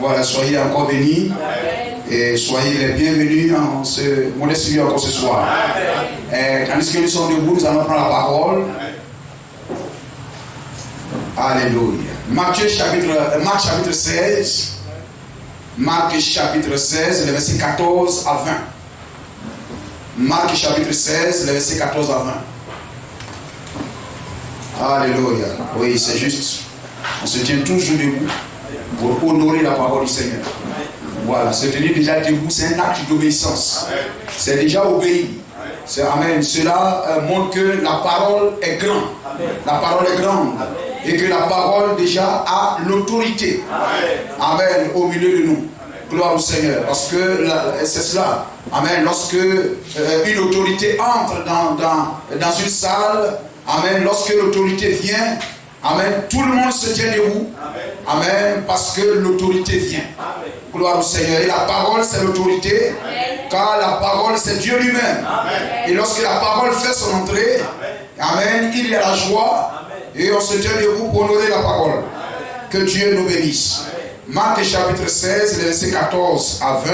Voilà, soyez encore bénis. Et soyez les bienvenus dans ce modeste lieu encore ce soir. Tandis que nous sommes debout, nous allons prendre la parole. Alléluia. Marc chapitre 16. Marc chapitre 16, le verset 14 à 20. Marc chapitre 16, le verset 14 à 20. Alléluia. Oui, c'est juste. On se tient toujours debout pour honorer la parole du Seigneur. Voilà, se tenir déjà debout, c'est un acte d'obéissance. C'est déjà obéi. Amen. Cela montre que la parole est grande. La parole est grande. Et que la parole déjà a l'autorité. Amen. Au milieu de nous. Gloire au Seigneur. Parce que c'est cela. Amen. Lorsque une autorité entre dans une salle, amen. Lorsque l'autorité vient, amen. Tout le monde se tient debout. Amen. Parce que l'autorité vient. Gloire au Seigneur. Et la parole, c'est l'autorité. Car la parole, c'est Dieu lui-même. Et lorsque la parole fait son entrée, amen, il y a la joie. Et on se tient debout pour honorer la parole. Que Dieu nous bénisse. Marc chapitre 16, versets 14 à 20.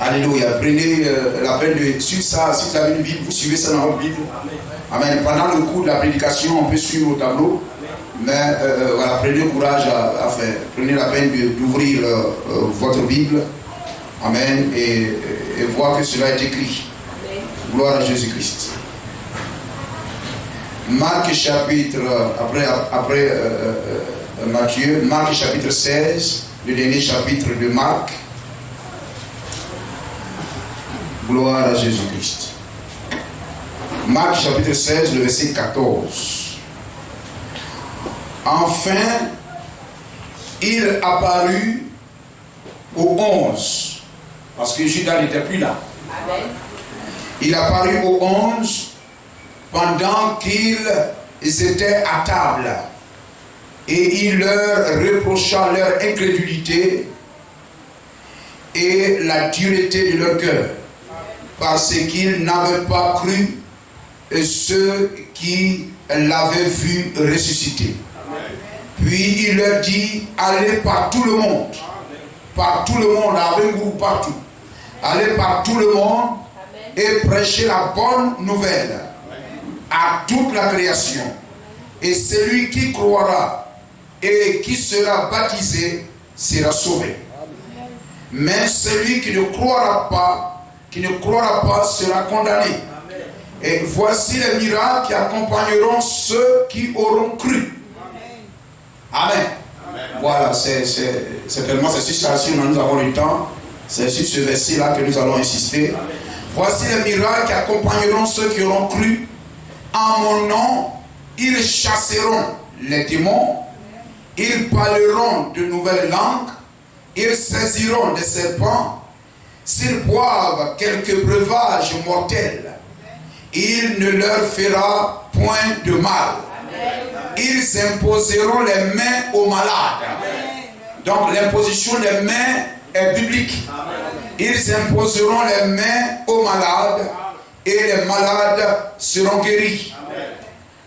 Alléluia. Prenez la peine de suivre ça. Si vous avez une Bible, vous suivez ça dans votre Bible. Amen. Pendant le cours de la prédication, on peut suivre au tableau. Mais voilà, prenez courage à faire. Prenez la peine d'ouvrir votre Bible. Amen. Et voir que cela est écrit. Gloire à Jésus-Christ. Marc chapitre, après Matthieu, Marc chapitre 16, le dernier chapitre de Marc. Gloire à Jésus-Christ. Marc chapitre 16, le verset 14. Enfin, il apparut aux 11, parce que Judas n'était plus là. Amen. Il apparut aux 11 pendant qu'ils étaient à table, et il leur reprocha leur incrédulité et la dureté de leur cœur, parce qu'ils n'avaient pas cru ceux qui l'avaient vu ressusciter. Puis il leur dit, allez par tout le monde, avec vous partout, allez par tout le monde et prêchez la bonne nouvelle à toute la création. Et celui qui croira et qui sera baptisé sera sauvé. Mais celui qui ne croira pas sera condamné. Et voici les miracles qui accompagneront ceux qui auront cru. Amen. Voilà, c'est tellement c'est sur ça, si nous avons le temps, c'est sur ce verset-là que nous allons insister. Voici les miracles qui accompagneront ceux qui auront cru. En mon nom, ils chasseront les démons, ils parleront de nouvelles langues, ils saisiront des serpents, s'ils boivent quelques breuvages mortels, il ne leur fera point de mal. Ils imposeront les mains aux malades. Donc l'imposition des mains est biblique. Ils imposeront les mains aux malades et les malades seront guéris.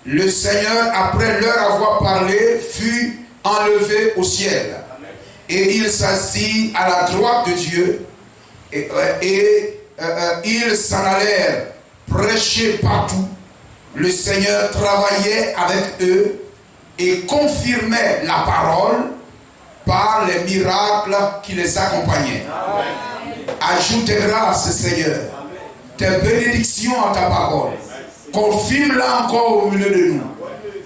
Le Seigneur, après leur avoir parlé, fut enlevé au ciel. Et il s'assit à la droite de Dieu. Et ils s'en allèrent prêcher partout. Le Seigneur travaillait avec eux et confirmait la parole par les miracles qui les accompagnaient. Ajoute tes grâces, Seigneur, tes bénédictions à ta parole. Confirme-la encore au milieu de nous.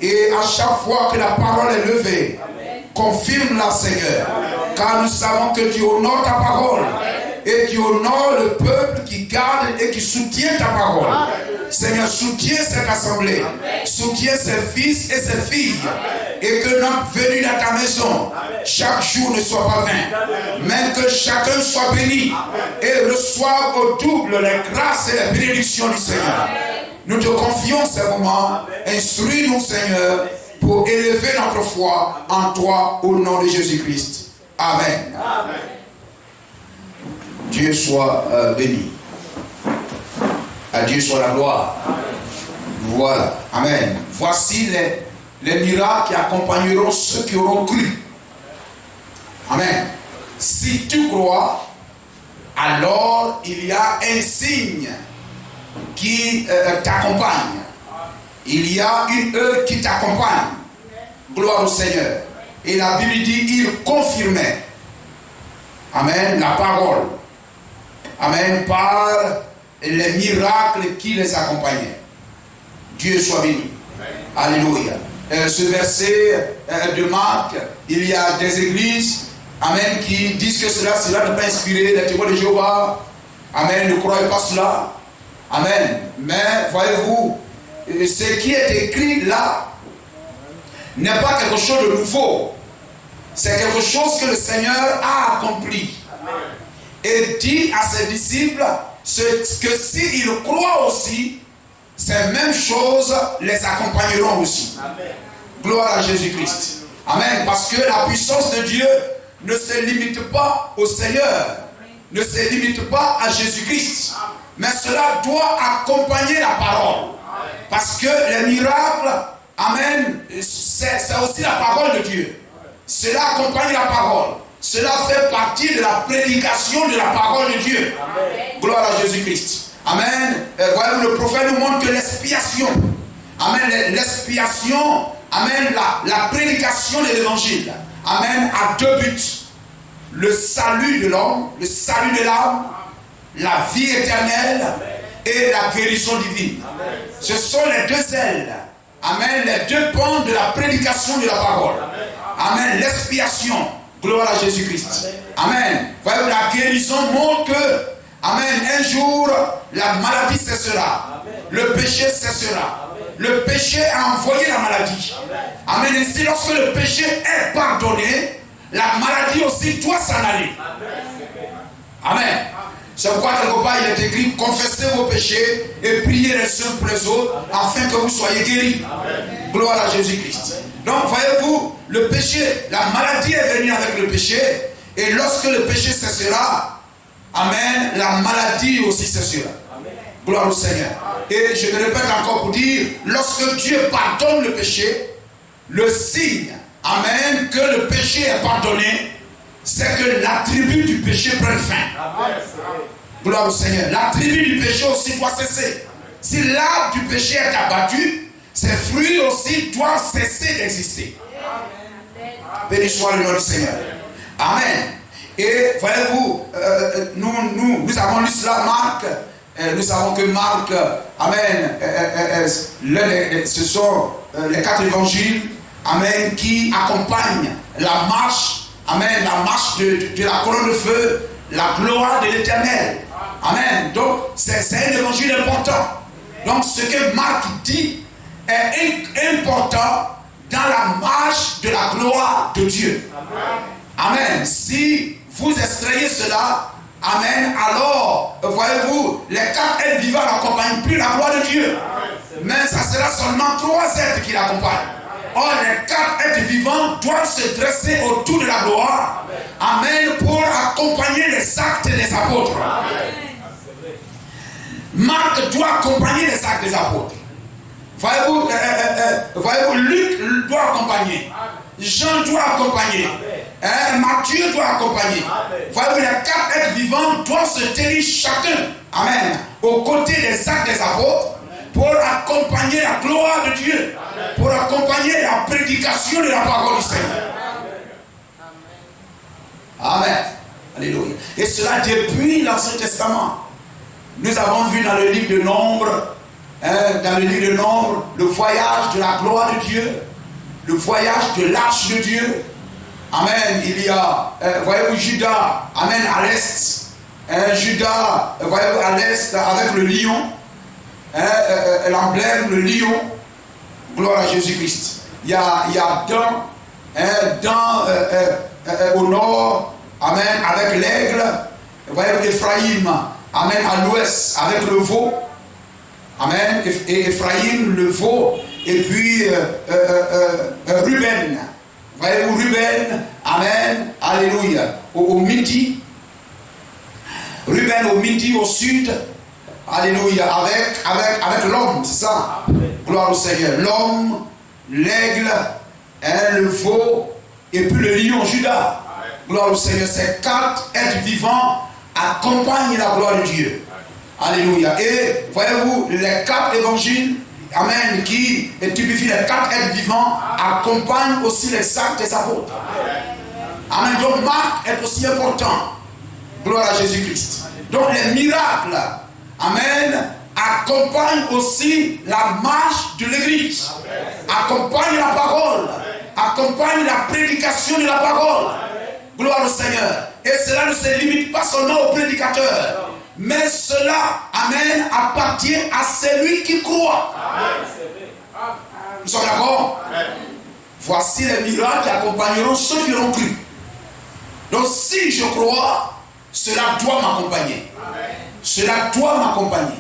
Et à chaque fois que la parole est levée, confirme-la, Seigneur. Car nous savons que tu honores ta parole. Et tu honores le peuple qui garde et qui soutient ta parole. Seigneur, soutiens cette assemblée. Soutiens ses fils et ses filles. Et que notre venue dans ta maison, chaque jour ne soit pas vain. Mais que chacun soit béni. Et reçoive au double les grâces et les bénédictions du Seigneur. Nous te confions ces moments. Instruis-nous, Seigneur, pour élever notre foi en toi au nom de Jésus-Christ. Amen. Amen. Dieu soit béni. À Dieu soit la gloire. Amen. Voilà. Amen. Voici les miracles qui accompagneront ceux qui auront cru. Amen. Si tu crois, alors il y a un signe qui t'accompagne. Il y a une œuvre qui t'accompagne. Gloire au Seigneur. Et la Bible dit, il confirmait. Amen. La parole. Amen. Par les miracles qui les accompagnaient. Dieu soit béni. Alléluia. Ce verset de Marc, il y a des églises, amen, qui disent que cela n'est pas inspiré, les témoins de Jéhovah, amen, ne croyez pas cela, amen. Mais voyez-vous, ce qui est écrit là n'est pas quelque chose de nouveau, c'est quelque chose que le Seigneur a accompli. Et dit à ses disciples que s'ils croient aussi, ces mêmes choses les accompagneront aussi. Amen. Gloire à Jésus-Christ. Amen. Parce que la puissance de Dieu ne se limite pas au Seigneur, ne se limite pas à Jésus-Christ. Mais cela doit accompagner la parole. Parce que les miracles, amen, c'est aussi la parole de Dieu. Cela accompagne la parole. Cela fait partie de la prédication de la parole de Dieu. Amen. Gloire à Jésus-Christ. Amen. Voyez-vous, le prophète nous montre que l'expiation, amen, l'expiation, amen, la prédication de l'évangile, amen, a deux buts. Le salut de l'homme, le salut de l'âme, la vie éternelle et la guérison divine. Amen. Ce sont les deux ailes, amen, les deux pans de la prédication de la parole. Amen. L'expiation, gloire à Jésus-Christ. Amen. Voyez-vous, la guérison montre que, amen, un jour, la maladie cessera. Amen. Le péché cessera. Amen. Le péché a envoyé la maladie. Amen. Amen. Ainsi, lorsque le péché est pardonné, la maladie aussi doit s'en aller. Amen. Amen. C'est pourquoi quelque part il est écrit, confessez vos péchés et priez les uns pour les autres, afin que vous soyez guéris. Amen. Gloire à Jésus-Christ. Donc, voyez-vous, le péché, la maladie est venue avec le péché, et lorsque le péché cessera, amen, la maladie aussi cessera. Amen. Gloire au Seigneur. Et je me répète encore pour dire, lorsque Dieu pardonne le péché, le signe, amen, que le péché est pardonné, c'est que l'attribut du péché prenne fin. Amen. Gloire au Seigneur. L'attribut du péché aussi doit cesser. Si l'arbre du péché est abattu, ses fruits aussi doivent cesser d'exister. Béni soit le nom du Seigneur. Amen. Et voyez-vous, nous avons lu cela, Marc. Nous savons que Marc, amen, ce sont les 4 évangiles, amen, qui accompagnent la marche, amen, la marche de la colonne de feu, la gloire de l'Éternel. Amen. Donc, c'est un évangile important. Donc, ce que Marc dit est important dans la marche de la gloire de Dieu. Amen. Amen. Si vous extrayez cela, amen, alors, voyez-vous, les 4 êtres vivants n'accompagnent plus la gloire de Dieu. Mais ça sera seulement 3 êtres qui l'accompagnent. Or, les 4 êtres vivants doivent se dresser autour de la gloire. Amen, pour accompagner les actes des apôtres. Marc doit accompagner les actes des apôtres. Voyez-vous, Luc doit accompagner. Jean doit accompagner. Matthieu doit accompagner. Voyez-vous, les 4 êtres vivants doivent se tenir chacun, amen, aux côtés des actes des apôtres pour accompagner la gloire de Dieu, pour accompagner la prédication de la parole du Seigneur. Amen. Alléluia. Et cela depuis l'Ancien Testament. Nous avons vu dans le livre de Nombre, le voyage de la gloire de Dieu, le voyage de l'arche de Dieu. Amen. Il y a, voyez-vous, Judas, amen, à l'est. Judas, voyez-vous, à l'est, avec le lion, l'emblème, le lion. Gloire à Jésus-Christ. Il y a Dan, au nord, amen, avec l'aigle. Voyez-vous, Ephraïm, amen, à l'ouest, avec le veau. Amen. Et Ephraïm, le veau. Et puis, Ruben. Voyez-vous, Ruben, amen, alléluia, au midi. Ruben au midi, au sud, alléluia, avec l'homme, c'est ça. Gloire au Seigneur. L'homme, l'aigle, le veau, et puis le lion, Judas. Gloire au Seigneur. Ces 4 êtres vivants accompagnent la gloire de Dieu. Alléluia. Et voyez-vous, les 4 évangiles, amen, qui typifient les 4 êtres vivants, accompagnent aussi les actes des apôtres. Amen. Donc Marc est aussi important. Gloire à Jésus-Christ. Donc les miracles, amen, accompagnent aussi la marche de l'église. Accompagnent la parole. Accompagnent la prédication de la parole. Gloire au Seigneur. Et cela ne se limite pas seulement au prédicateur, mais cela, amen, appartient à celui qui croit. Nous sommes d'accord? Voici les miracles qui accompagneront ceux qui auront cru. Donc si je crois, cela doit m'accompagner. Cela doit m'accompagner.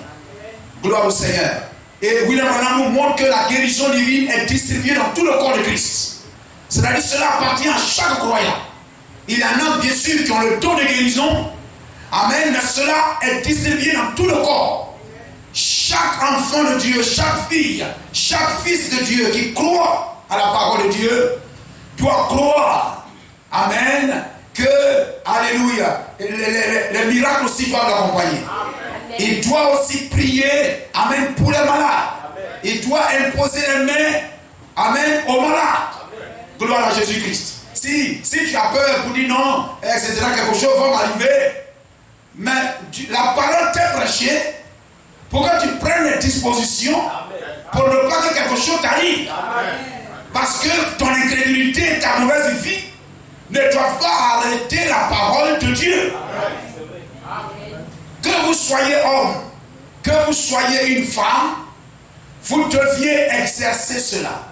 Gloire au Seigneur. Et William Branham nous montre que la guérison divine est distribuée dans tout le corps de Christ. C'est-à-dire que cela appartient à chaque croyant. Il y en a bien sûr qui ont le don de guérison. Amen. Mais cela est distribué dans tout le corps. Chaque enfant de Dieu, chaque fille, chaque fils de Dieu qui croit à la parole de Dieu doit croire. Amen. Que, alléluia, les miracles aussi doivent l'accompagner. Il doit aussi prier, amen, pour les malades. Il doit imposer les mains, amen, aux malades. Gloire à Jésus-Christ. Si tu as peur pour dire non, etc., quelque chose va m'arriver, mais la parole t'est prêchée pour que tu prennes les dispositions pour ne pas que quelque chose t'arrive. Parce que ton incrédulité et ta mauvaise vie ne doivent pas arrêter la parole de Dieu. Que vous soyez homme, que vous soyez une femme, vous deviez exercer cela.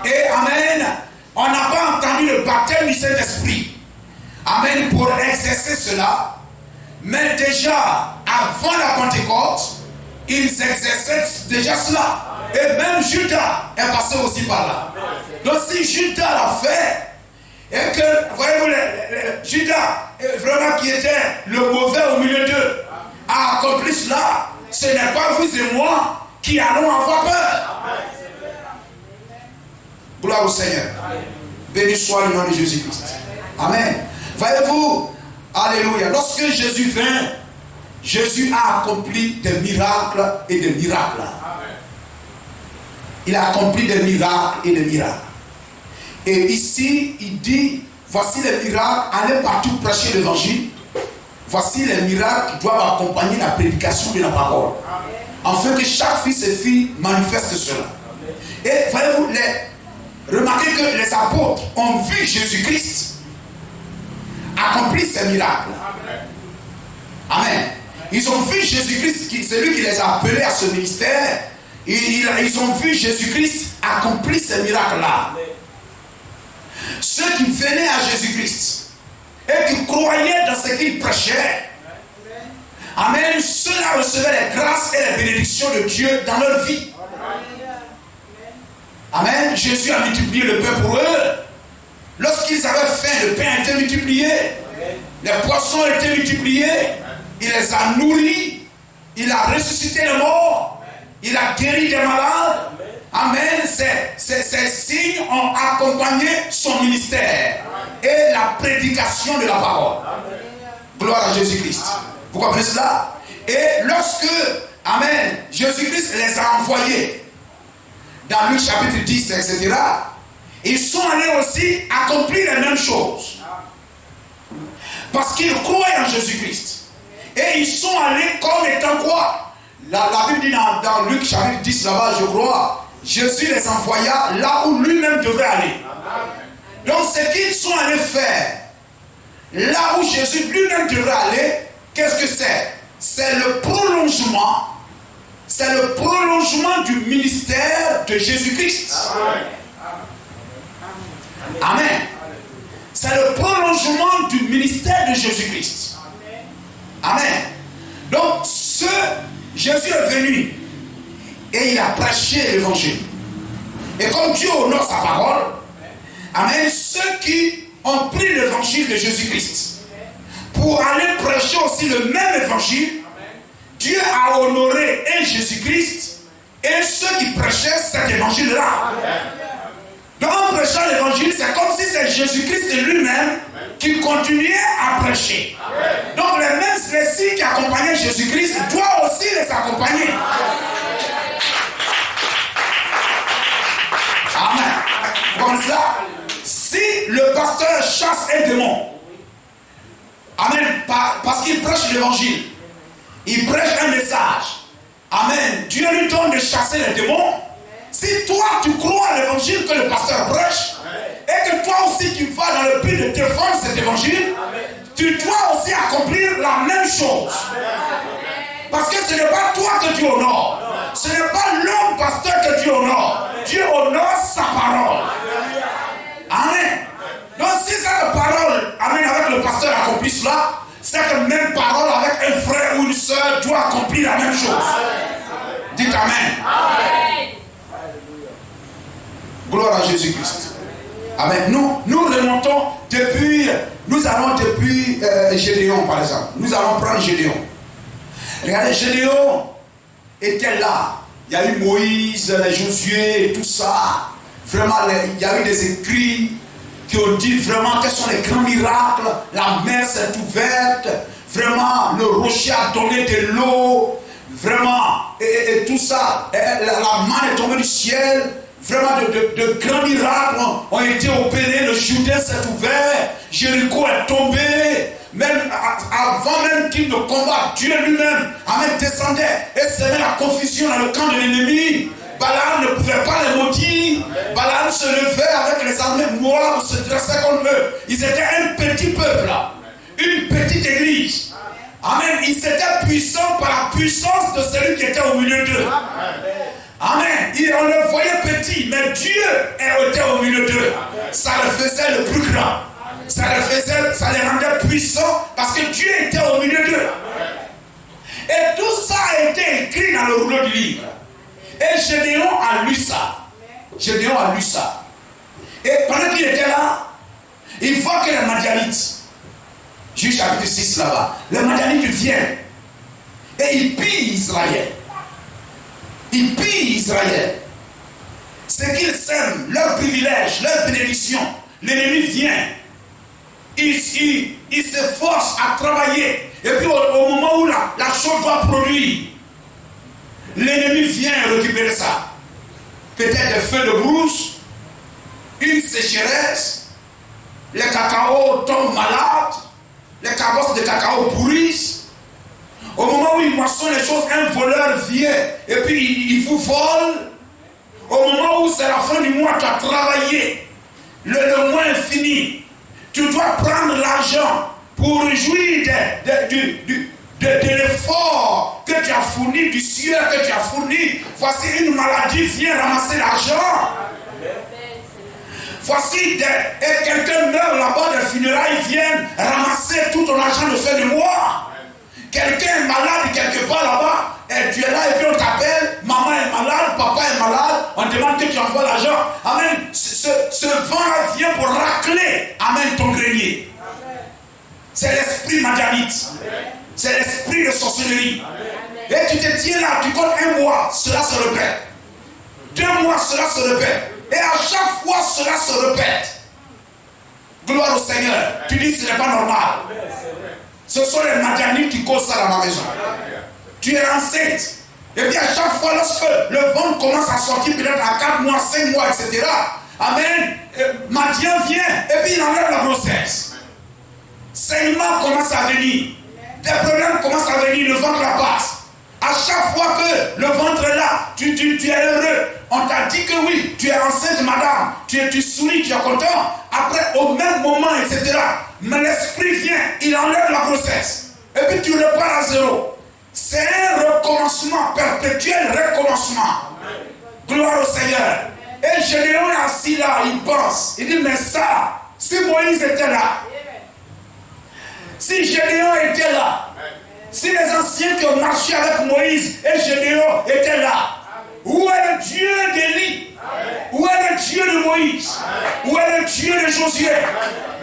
Et amen, on n'a pas entendu le baptême du Saint-Esprit. Amen, pour exercer cela. Mais déjà, avant la Pentecôte, ils exerçaient déjà cela. Et même Judas est passé aussi par là. Donc si Judas l'a fait, et que, voyez-vous, Judas, vraiment qui était le mauvais au milieu d'eux, a accompli cela, ce n'est pas vous et moi qui allons avoir peur. Gloire au Seigneur. Béni soit le nom de Jésus-Christ. Amen. Voyez-vous, alléluia, lorsque Jésus vint, Jésus a accompli des miracles et des miracles. Il a accompli des miracles et des miracles. Et ici, il dit, voici les miracles, allez partout prêcher l'évangile. Voici les miracles qui doivent accompagner la prédication de la parole. Afin que chaque fils et fille manifeste cela. Et voyez-vous, remarquez que les apôtres ont vu Jésus-Christ accomplir ces miracles. Amen. Ils ont vu Jésus-Christ, celui qui les a appelés à ce ministère. Ils ont vu Jésus-Christ accomplir ces miracles-là. Ceux qui venaient à Jésus-Christ et qui croyaient dans ce qu'il prêchait, amen, ceux-là recevaient les grâces et les bénédictions de Dieu dans leur vie. Amen. Jésus a multiplié le pain pour eux. Lorsqu'ils avaient faim, le pain a été multiplié. Les poissons ont été multipliés. Il les a nourris. Il a ressuscité les morts. Il a guéri des malades. Amen. Ces signes ont accompagné son ministère et la prédication de la parole. Gloire à Jésus-Christ. Vous comprenez cela? Et lorsque, amen, Jésus-Christ les a envoyés dans Luc chapitre 10, etc., ils sont allés aussi accomplir les mêmes choses. Parce qu'ils croyaient en Jésus-Christ. Et ils sont allés comme étant quoi? La Bible dit dans Luc chapitre 10, là-bas, je crois, Jésus les envoya là où lui-même devait aller. Donc ce qu'ils sont allés faire, là où Jésus lui-même devait aller, qu'est-ce que c'est? C'est le prolongement. C'est le prolongement du ministère de Jésus-Christ. Amen. C'est le prolongement du ministère de Jésus-Christ. Amen. Donc Jésus est venu et il a prêché l'évangile. Et comme Dieu honore sa parole, amen, ceux qui ont pris l'évangile de Jésus-Christ pour aller prêcher aussi le même évangile, Dieu a honoré et Jésus-Christ et ceux qui prêchaient cet évangile-là. Donc en prêchant l'évangile, c'est comme si c'est Jésus-Christ lui-même qui continuer à prêcher. Donc les signes qui accompagnaient Jésus-Christ doivent aussi les accompagner. Amen. Comme ça, si le pasteur chasse un démon, amen, parce qu'il prêche l'évangile, il prêche un message, amen, Dieu lui donne de chasser les démons. Si toi tu crois à l'évangile que le pasteur prêche, et que toi aussi tu vas dans le but de défendre cet évangile, tu dois aussi accomplir la même chose. Parce que ce n'est pas toi que Dieu honore, ce n'est pas l'homme pasteur que Dieu honore. Dieu honore sa parole. Amen. Donc si cette parole, amen, avec le pasteur accomplit cela, cette même parole avec un frère ou une soeur doit accomplir la même chose. Dites Amen. Gloire à Jésus-Christ. Amen. Nous remontons depuis, nous allons depuis Gédéon par exemple. Nous allons prendre Gédéon. Regardez, Gédéon était là. Il y a eu Moïse, Josué, tout ça. Vraiment, il y a eu des écrits qui ont dit vraiment quels sont les grands miracles. La mer s'est ouverte. Vraiment, le rocher a donné de l'eau. Vraiment, et tout ça. La manne est tombée du ciel. Vraiment, de grands miracles ont été opérés. Le Jourdain s'est ouvert. Jéricho est tombé. Même avant même qu'il ne combatte, Dieu lui-même, amen, descendait et semait la confusion dans le camp de l'ennemi. Balaam ne pouvait pas les maudire. Balaam se levait avec les armées Moab, se dressait contre eux. Ils étaient un petit peuple, une petite église. Amen. Ils étaient puissants par la puissance de celui qui était au milieu d'eux. Amen. On le voyait petit, mais Dieu était au milieu d'eux. Ça le faisait le plus grand. Ça les rendait puissants parce que Dieu était au milieu d'eux. Et tout ça a été écrit dans le rouleau du livre. Et Gédéon a lu ça. Gédéon a lu ça. Et pendant qu'il était là, il voit que les Madianites, Juge chapitre 6 là-bas, les Madianites viennent et ils pillent Israël. Ils pillent Israël. Ce qu'ils sèment, leur privilège, leur bénédiction, l'ennemi vient. Il s'efforce à travailler. Et puis au moment où la chose doit produire, l'ennemi vient récupérer ça. Peut-être des feux de brousse, une sécheresse, les cacao tombent malades, les cabosses de cacao pourrissent. Au moment où il moissonne les choses, un voleur vient et puis il vous vole. Au moment où c'est la fin du mois, tu as travaillé, le mois est fini. Tu dois prendre l'argent pour jouir de l'effort que tu as fourni, du sueur que tu as fourni. Voici une maladie, viens ramasser l'argent. Voici, et quelqu'un meurt là-bas, des funérailles viennent ramasser tout ton argent de fin de mois. Quelqu'un est malade quelque part là-bas, et tu es là et puis on t'appelle, maman est malade, papa est malade, on demande que tu envoies l'argent. Amen. Ce vent vient pour racler, amen, ton grenier. C'est l'esprit madianite. C'est l'esprit de sorcellerie. Et tu te tiens là, tu comptes un mois, cela se répète. 2 mois, cela se répète. Et à chaque fois, cela se répète. Gloire au Seigneur. Tu dis ce n'est pas normal. Ce sont les Madianites qui causent ça dans ma maison. Tu es enceinte. Et puis à chaque fois, lorsque le ventre commence à sortir, peut-être à 4 mois, 5 mois, etc. Amen. Madian vient et puis il enlève la grossesse. Saignement commence à venir. Des problèmes commencent à venir, le ventre la passe. À chaque fois que le ventre est là, tu es heureux. On t'a dit que oui, tu es enceinte, madame. Tu souris, tu es content. Après, au même moment, etc. Mais l'esprit vient, il enlève la grossesse. Et puis tu repars à zéro. C'est un recommencement, perpétuel recommencement. Gloire au Seigneur. Et Gédéon est assis là, il pense. Il dit, mais ça, si Moïse était là, si Gédéon était là, si les anciens qui ont marché avec Moïse et Gédéon étaient là, où est le Dieu d'Élie? Où est le Dieu de Moïse? Où est le Dieu de Josué?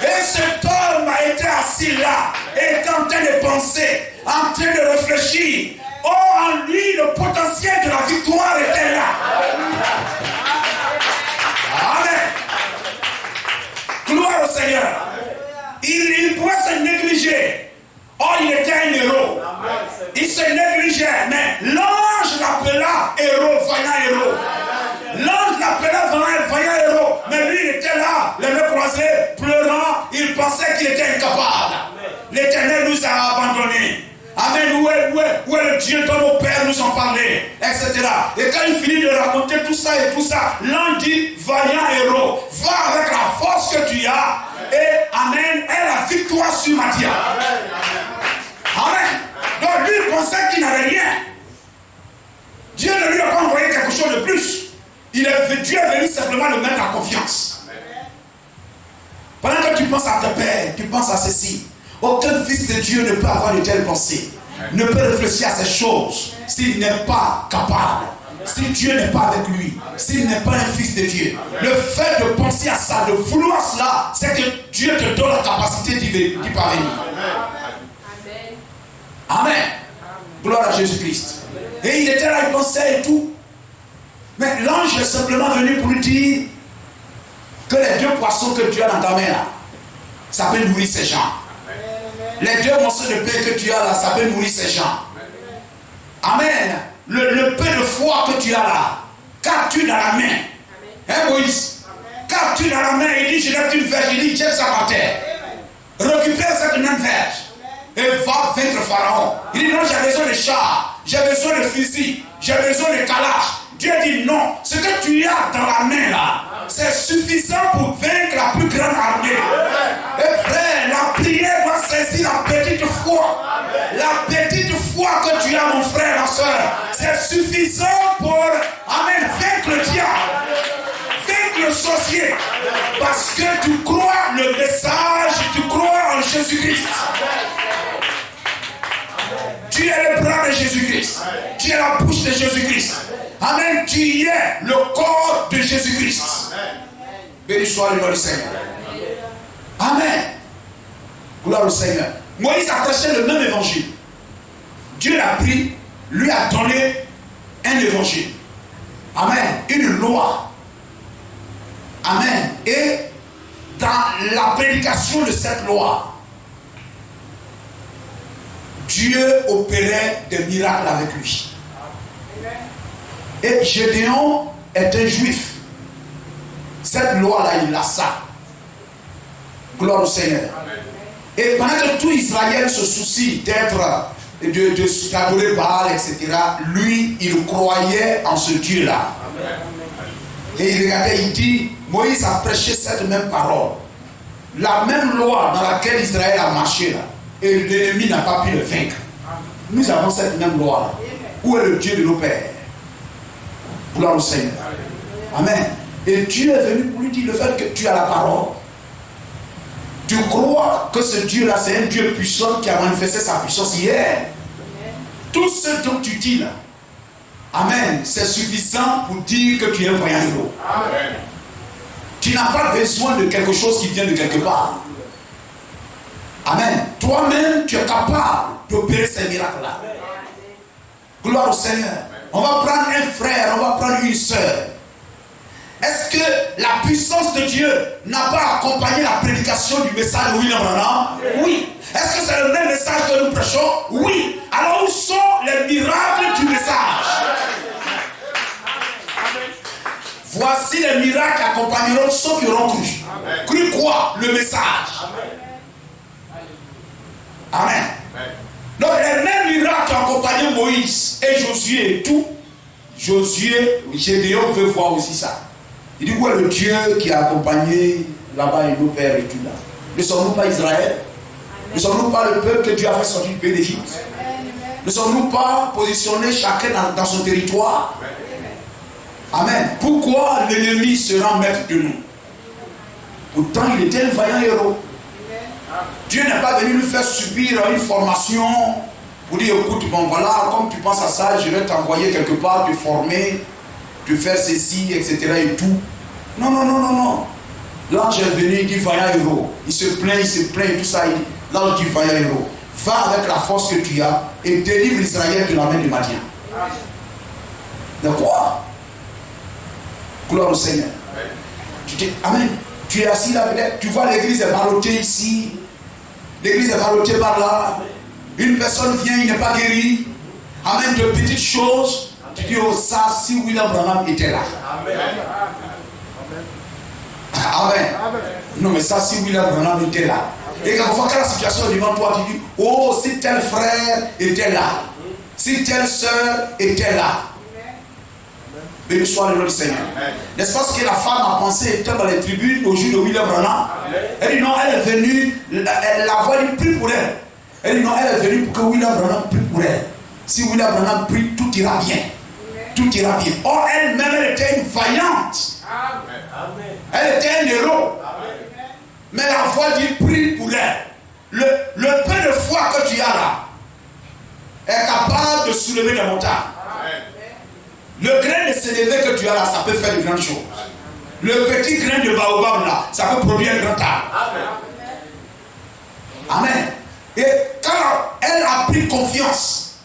Et cet homme a été assis là, et est en train de penser, en train de réfléchir. Oh, en lui, le potentiel de la victoire était là. Amen. Gloire au Seigneur. Il il pouvait se négliger. Or, il était un héros. Il se négligeait, mais l'ange l'appela héros, vaillant héros. L'ange l'appela vaillant héros, mais lui, il était là, les mains croisées, pleurant, il pensait qu'il était incapable. L'Éternel nous a abandonnés. Amen. Où est le Dieu dont nos pères nous ont parlé, etc. Et quand il finit de raconter tout ça et tout ça, l'ange dit, vaillant héros, va avec la force que tu as, et Amen, et la victoire sur Madia. Amen. Donc lui, il pensait qu'il n'avait rien. Dieu ne lui a pas envoyé quelque chose de plus. Dieu est venu simplement le mettre en confiance. Pendant que tu penses à tes pères, tu penses à ceci. Aucun fils de Dieu ne peut avoir de telles pensées, ne peut réfléchir à ces choses s'il n'est pas capable, si Dieu n'est pas avec lui, s'il n'est pas un fils de Dieu. Le fait de penser à ça, de vouloir cela, c'est que Dieu te donne la capacité d'y parvenir. Amen. Gloire à Jésus-Christ. Et il était là, il pensait et tout. Mais l'ange est simplement venu pour lui dire que les 2 poissons que tu as dans ta main là, ça peut nourrir ces gens. Les 2 morceaux de pain que tu as là, ça peut nourrir ces gens. Amen. Le peu de foi que tu as là, qu'as-tu dans la main? Hein, Moïse? Qu'as-tu dans la main? Il dit, je n'ai qu'une verge. Il dit, jette ça par terre. Récupère cette même verge et va vaincre Pharaon. Il dit, non, j'ai besoin de chars, j'ai besoin de fusils, j'ai besoin de calages. Dieu dit, non, ce que tu as dans la main là, c'est suffisant pour vaincre la plus grande armée. Et frère, la prière doit saisir la petite foi. La petite foi que tu as, mon frère, ma soeur, c'est suffisant pour, amen, vaincre le diable, vaincre le sorcier. Parce que tu crois le message, tu crois en Jésus-Christ. Tu es le bras de Jésus-Christ. Tu es la bouche de Jésus-Christ. Amen. Tu es le corps de Jésus-Christ. Béni soit le nom du Seigneur. Amen. Gloire au Seigneur. Moïse a prêché le même évangile. Dieu l'a pris, lui a donné un évangile. Amen. Une loi. Amen. Et dans la prédication de cette loi, Dieu opérait des miracles avec lui. Et Gédéon est un juif. Cette loi-là, il a ça. Gloire au Seigneur. Et pendant que tout Israël se soucie d'être, d'adorer Baal, etc., lui, il croyait en ce Dieu-là. Et il regardait, il dit, Moïse a prêché cette même parole. La même loi dans laquelle Israël a marché là. Et l'ennemi n'a pas pu le vaincre. Nous avons cette même loi. Où est le Dieu de nos pères? Gloire au Seigneur. Amen. Et Dieu est venu pour lui dire le fait que tu as la parole. Tu crois que ce Dieu-là, c'est un Dieu puissant qui a manifesté sa puissance hier. Tout ce dont tu dis là, amen, c'est suffisant pour dire que tu es un voyant héros. Amen. Tu n'as pas besoin de quelque chose qui vient de quelque part. Amen. Toi-même, tu es capable d'opérer ces miracles-là. Gloire au Seigneur. On va prendre un frère, on va prendre une soeur. Est-ce que la puissance de Dieu n'a pas accompagné la prédication du message de William Branham? Oui. Est-ce que c'est le même message que nous prêchons? Oui. Alors où sont les miracles du message? Voici les miracles qui accompagneront ceux qui auront cru. Cru quoi? Le message. Amen. Donc les mêmes miracles qui accompagnaient Moïse et Josué et tout, Josué, Gédéon veut voir aussi ça. Il dit, où est le Dieu qui a accompagné là-bas et nos pères et tout là? Ne sommes-nous pas Israël? Ne sommes-nous pas le peuple que Dieu a fait sortir du pays d'Égypte? Ne sommes-nous pas positionnés chacun dans son territoire? Amen. Pourquoi l'ennemi se rend maître de nous? Pourtant, il était un vaillant héros. Dieu n'est pas venu lui faire subir une formation pour dire, écoute, bon voilà, comme tu penses à ça, je vais t'envoyer quelque part, te former, te faire ceci, etc. et tout. Non, non, non, non, non. L'ange est venu, il dit, vaillant héros. Il se plaint et tout ça. L'ange dit, vaillant héros. Va avec la force que tu as et délivre Israël de la main de Madian. De quoi? Gloire au Seigneur. Tu dis, amen. Tu es assis là, peut-être, tu vois l'église est ballottée ici. L'église est ballottée par là. Une personne vient, il n'est pas guéri. Amène de petites choses. Tu dis, oh ça, si William Branham était là. Amen. Amen. Non mais ça, si William Branham était là. Et quand la situation est devant toi, tu dis, oh si tel frère était là. Si telle soeur était là. Béni soit le nom du Seigneur. N'est-ce pas ce que la femme a pensé étant dans les tribunes au jour de William Branham? Elle dit non, elle est venue, la voix dit prie pour elle. Elle dit non, elle est venue pour que William Branham prie pour elle. Si William Branham prie, tout ira bien. Tout ira bien. Or, elle-même, elle était une vaillante. Elle était un héros. Mais la voix dit prie pour elle. Le peu de foi que tu as là est capable de soulever des montagnes. Le grain de sénévé que tu as là, ça peut faire de grandes choses. Le petit grain de baobab là, ça peut produire un grand arbre. Amen. Et quand elle a pris confiance,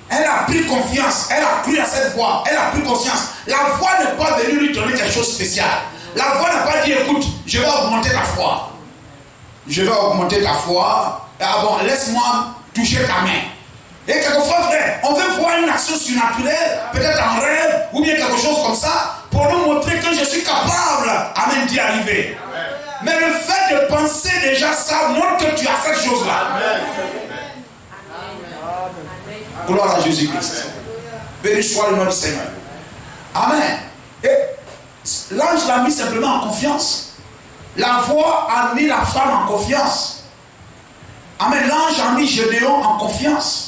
elle a pris confiance, elle a cru à cette voix, elle a pris conscience. La voix n'est pas venue lui donner quelque chose de spécial. La voix n'a pas dit écoute, je vais augmenter ta foi. Je vais augmenter ta foi. Ah bon, laisse-moi toucher ta main. Et quelquefois, frère, on veut voir une action surnaturelle, peut-être en rêve, ou bien quelque chose comme ça, pour nous montrer que je suis capable, amen, d'y arriver. Amen. Mais le fait de penser déjà ça montre que tu as cette chose-là. Gloire à Jésus-Christ. Béni soit le nom du Seigneur. Amen. Et l'ange l'a mis simplement en confiance. La voix a mis la femme en confiance. Amen. L'ange a mis Gédéon en confiance.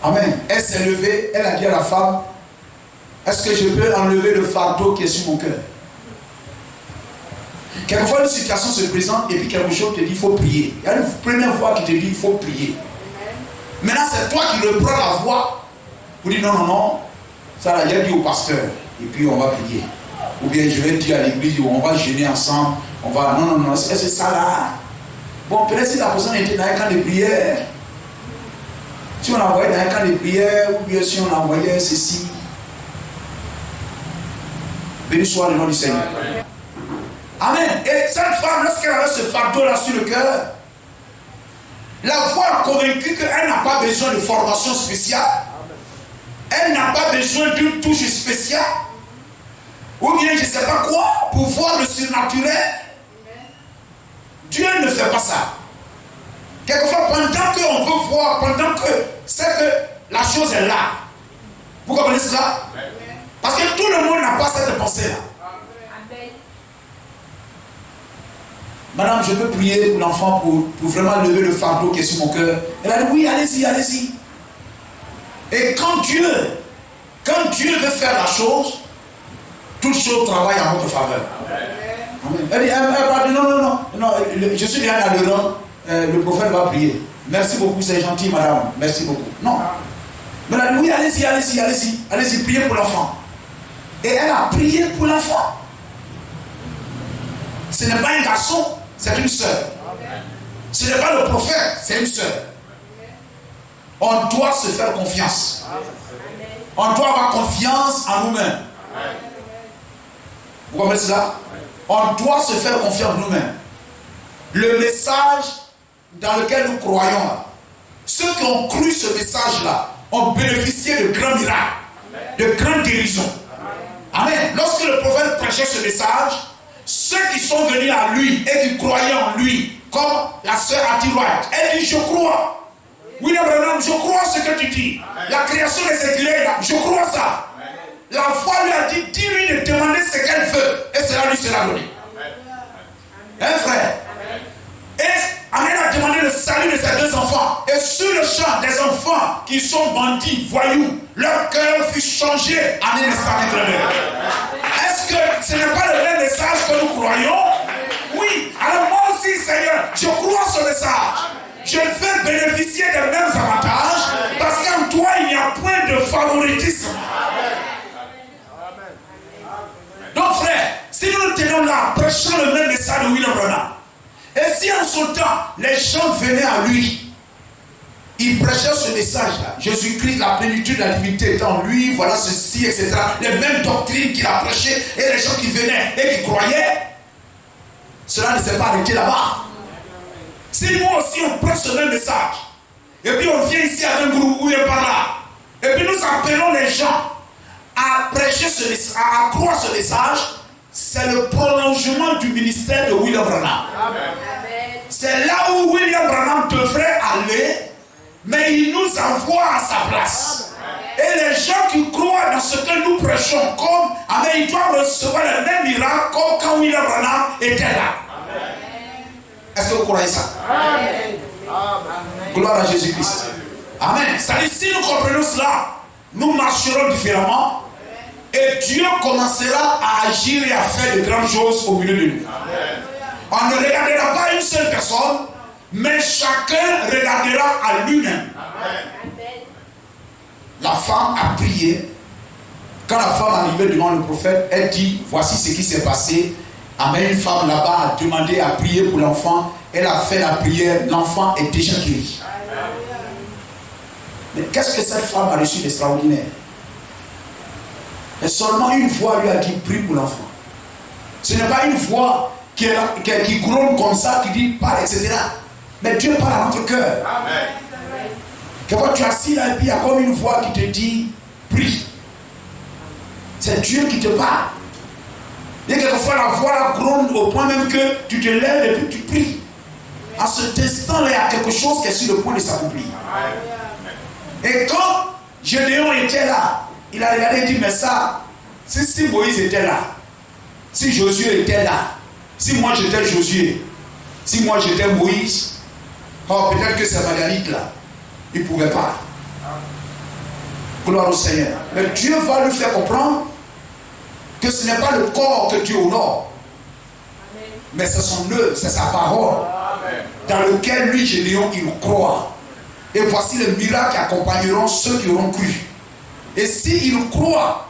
Amen. Elle s'est levée, elle a dit à la femme, est-ce que je peux enlever le fardeau qui est sur mon cœur? Quelquefois une situation se présente et puis quelque chose te dit il faut prier. Il y a une première fois qui te dit il faut prier. Maintenant c'est toi qui reprends la voix pour dire non, non, non, ça là, j'ai dit au pasteur et puis on va prier. Ou bien je vais dire à l'église, on va jeûner ensemble, on va, non, non, non, c'est ça là. Bon, peut-être si la personne était dans un camp de prière, si on envoyait dans un camp de prière, ou bien si on envoyait ceci. Béni soit le nom du Seigneur. Amen. Et cette femme, lorsqu'elle avait ce fardeau-là sur le cœur, la voix a convaincu qu'elle n'a pas besoin de formation spéciale. Elle n'a pas besoin d'une touche spéciale. Ou bien je ne sais pas quoi, pour voir le surnaturel. Dieu ne fait pas ça. Quelquefois, pendant qu'on veut voir, pendant que c'est que la chose est là. Vous comprenez cela? Parce que tout le monde n'a pas cette pensée-là. Madame, je peux prier pour l'enfant pour vraiment lever le fardeau qui est sur mon cœur. Elle a dit oui, allez-y, allez-y. Et quand Dieu veut faire la chose, toute chose travaille en votre faveur. Amen. Elle dit, non, je suis bien à l'heure, le prophète va prier. Merci beaucoup, c'est gentil, madame. Merci beaucoup. Non. Mais elle a dit, oui, allez-y, allez-y, allez-y. Allez-y, priez pour l'enfant. Et elle a prié pour l'enfant. Ce n'est pas un garçon, c'est une sœur. Ce n'est pas le prophète, c'est une sœur. On doit se faire confiance. On doit avoir confiance en nous-mêmes. Vous comprenez cela? On doit se faire confiance en nous-mêmes. Le message dans lequel nous croyons là, ceux qui ont cru ce message-là ont bénéficié de grands miracles, de grandes guérisons. Amen. Lorsque le prophète prêchait ce message, ceux qui sont venus à lui et qui croyaient en lui, comme la sœur Hattie Wright, elle dit je crois. William Branham, je crois ce que tu dis. La création des éclairs là, je crois ça. La foi lui a dit, dis-lui de demander ce qu'elle veut et cela lui sera donné. Hein frère? Et Amen a demandé le salut de ses deux enfants. Et sur le champ des enfants qui sont bandits, voyous, leur cœur fut changé en un instant éternel. Est-ce que ce n'est pas le même message que nous croyons? Oui. Alors moi aussi, Seigneur, je crois ce message. Je veux bénéficier des mêmes avantages parce qu'en toi, il n'y a point de favoritisme. Donc frère, si nous nous tenons là, prêchons le même message de William Branham, et si en son temps, les gens venaient à lui, il prêchait ce message-là, Jésus-Christ, la plénitude de la divinité est en lui, voilà ceci, etc. Les mêmes doctrines qu'il a prêchées, et les gens qui venaient et qui croyaient, cela ne s'est pas arrêté là-bas. Si nous aussi on prend ce même message, et puis on vient ici avec un groupe où il est par là, et puis nous appelons les gens à prêcher ce message, à croire ce message, c'est le prolongement du ministère de William Branham. C'est là où William Branham devrait aller, mais il nous envoie à sa place. Et les gens qui croient dans ce que nous prêchons, comme, ils doivent recevoir le même miracle comme quand William Branham était là. Est-ce que vous croyez ça? Amen. Gloire à Jésus-Christ. Amen. C'est-à-dire, si nous comprenons cela, nous marcherons différemment et Dieu commencera à agir et à faire de grandes choses au milieu de nous. On ne regardera pas une seule personne, mais chacun regardera à lui-même. La femme a prié. Quand la femme arrivait devant le prophète, elle dit, voici ce qui s'est passé. Amen. Une femme là-bas a demandé à prier pour l'enfant. Elle a fait la prière. L'enfant est déjà guéri. Mais qu'est-ce que cette femme a reçu d'extraordinaire? Et seulement une voix lui a dit, prie pour l'enfant. Ce n'est pas une voix qui gronde comme ça, qui dit, parle, etc. Mais Dieu parle à notre cœur. Amen. Quand tu es assis là et puis il y a comme une voix qui te dit, prie. C'est Dieu qui te parle. Et quelquefois la voix la gronde au point même que tu te lèves et puis tu pries. En cet instant-là, il y a quelque chose qui est sur le point de s'accomplir. Et quand Gédéon était là, il a regardé et dit, mais ça, si Moïse était là, si Josué était là, si moi j'étais Josué, si moi j'étais Moïse, oh, peut-être que c'est Marguerite là. Il ne pouvait pas. Gloire au Seigneur. Mais Dieu va lui faire comprendre que ce n'est pas le corps que Dieu honore, mais c'est son œuvre, c'est sa parole, dans lequel lui, Gédéon, il croit. Et voici les miracles qui accompagneront ceux qui auront cru. Et s'il croit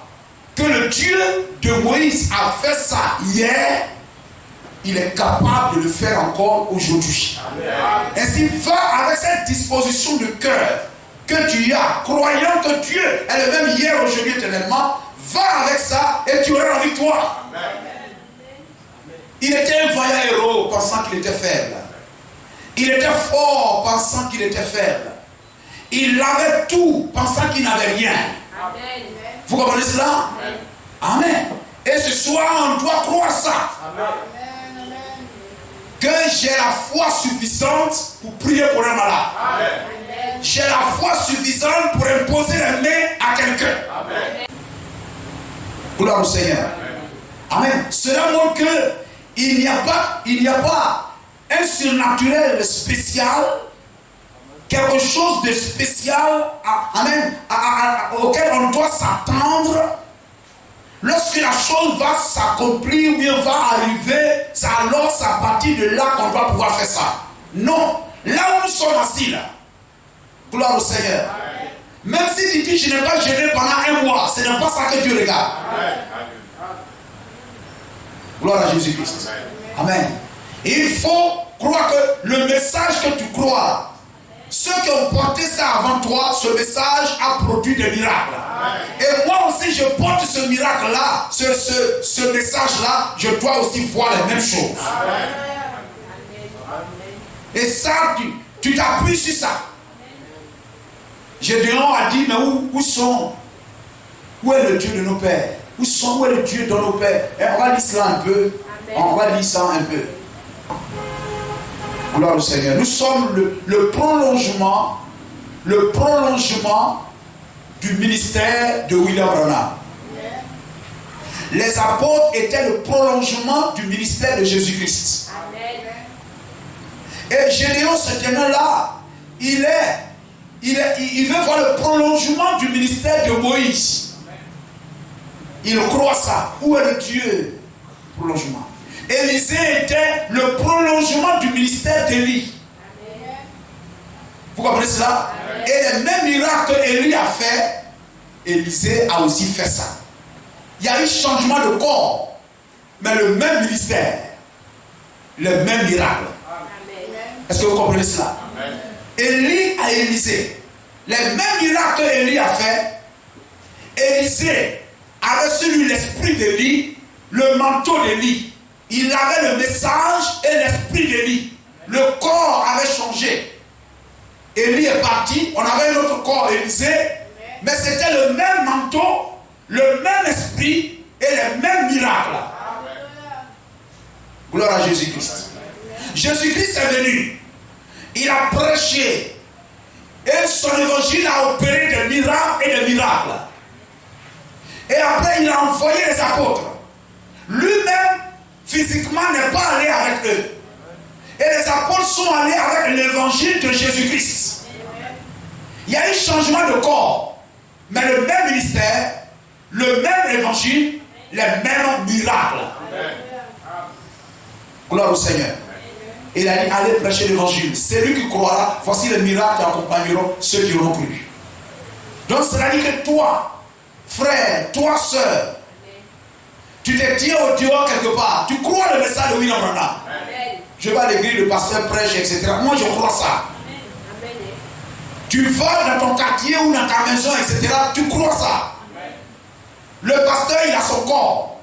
que le Dieu de Moïse a fait ça hier, il est capable de le faire encore aujourd'hui. Ainsi, va avec cette disposition de cœur que tu as, croyant que Dieu est le même hier, aujourd'hui, éternellement. Va avec ça et tu auras la victoire. Il était un vaillant héros pensant qu'il était faible. Il était fort pensant qu'il était faible. Il avait tout pensant qu'il n'avait rien. Vous comprenez cela? Amen. Et ce soir, on doit croire ça. Que j'ai la foi suffisante pour prier pour un malade. J'ai la foi suffisante pour imposer les mains à quelqu'un. Gloire au Seigneur. Amen. Cela montre qu'il n'y a pas un surnaturel spécial, quelque chose de spécial auquel on doit s'attendre. Lorsque la chose va s'accomplir ou bien va arriver, c'est alors à partir de là qu'on doit pouvoir faire ça. Non. Là où nous sommes assis là, gloire au Seigneur. Même si tu dis je n'ai pas jeûné pendant un mois, ce n'est pas ça que Dieu regarde. Gloire à Jésus-Christ. Amen. Et il faut croire que le message que tu crois, ceux qui ont porté ça avant toi, ce message a produit des miracles. Et moi aussi je porte ce miracle-là, ce message-là, je dois aussi voir les mêmes choses. Et ça, tu t'appuies sur ça. Gédéon a dit, mais où est le Dieu de nos pères? Où est le Dieu de nos pères? Et on va lire cela un peu. On va lire ça un peu. Gloire au Seigneur. Nous sommes le prolongement du ministère de William Branham. Les apôtres étaient le prolongement du ministère de Jésus-Christ. Et Gédéon, ce témoin-là, il veut voir le prolongement du ministère de Moïse. Il croit ça. Où est le Dieu? Prolongement. Élisée était le prolongement du ministère d'Élie. Vous comprenez cela? Et les mêmes miracles que Élie a fait, Élisée a aussi fait ça. Il y a eu changement de corps, mais le même ministère, le même miracle. Est-ce que vous comprenez cela? Élie a Élisée. Les mêmes miracles que Élie a fait, Élisée avait sur lui l'esprit d'Élie, le manteau d'Élie. Il avait le message et l'esprit d'Élie. Le corps changé. Élie est parti, on avait un autre corps, Élisée, mais c'était le même manteau, le même esprit et les mêmes miracles. Gloire à Jésus-Christ. Jésus-Christ est venu, il a prêché, et son évangile a opéré des miracles et des miracles. Et après, il a envoyé les apôtres. Lui-même, physiquement, n'est pas allé avec eux. Et les apôtres sont allés avec l'évangile de Jésus-Christ. Il y a eu changement de corps, mais le même ministère, le même évangile, les mêmes miracles. Gloire au Seigneur. Il a dit, allez prêcher l'évangile. Celui qui croira, voici les miracles qui accompagneront ceux qui auront cru. Donc cela dit que toi, frère, toi, sœur, tu te tiens au dehors quelque part, tu crois le message de William Branham. Je vais à l'église, le pasteur prêche, etc. Moi je crois ça. Tu vas dans ton quartier ou dans ta maison, etc. Tu crois ça. Le pasteur, il a son corps.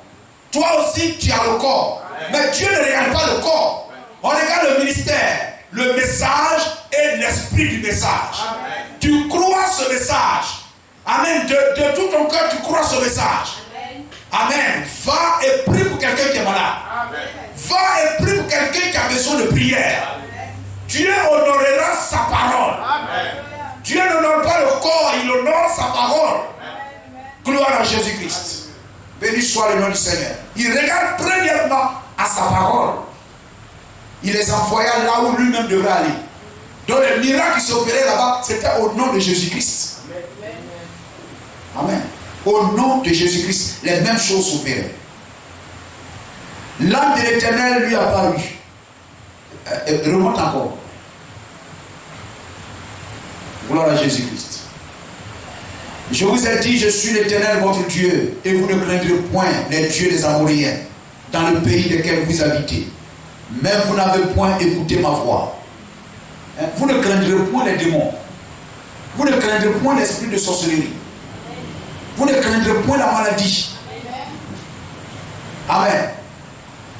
Toi aussi, tu as le corps. Mais Dieu ne regarde pas le corps. On regarde le ministère, le message et l'esprit du message. Tu crois ce message. Amen. De tout ton cœur, tu crois ce message. Amen. Va et prie pour quelqu'un qui est malade. Va et prie pour quelqu'un qui a besoin de prière. Dieu honorera sa parole. Dieu n'honore pas le corps, il honore sa parole. Gloire à Jésus-Christ. Béni soit le nom du Seigneur. Il regarde premièrement à sa parole. Il les envoya là où lui-même devrait aller. Donc les miracles qui s'opéraient là-bas, c'était au nom de Jésus-Christ. Amen. Au nom de Jésus-Christ, les mêmes choses s'opéraient. L'âme de l'Éternel lui apparut. Remonte encore. Gloire à Jésus-Christ. Je vous ai dit, je suis l'Éternel votre Dieu, et vous ne craindrez point les dieux des Amoréens, dans le pays desquels vous habitez. Même vous n'avez point écouté ma voix. Vous ne craindrez point les démons. Vous ne craindrez point l'esprit de sorcellerie. Vous ne craindrez point la maladie. Amen.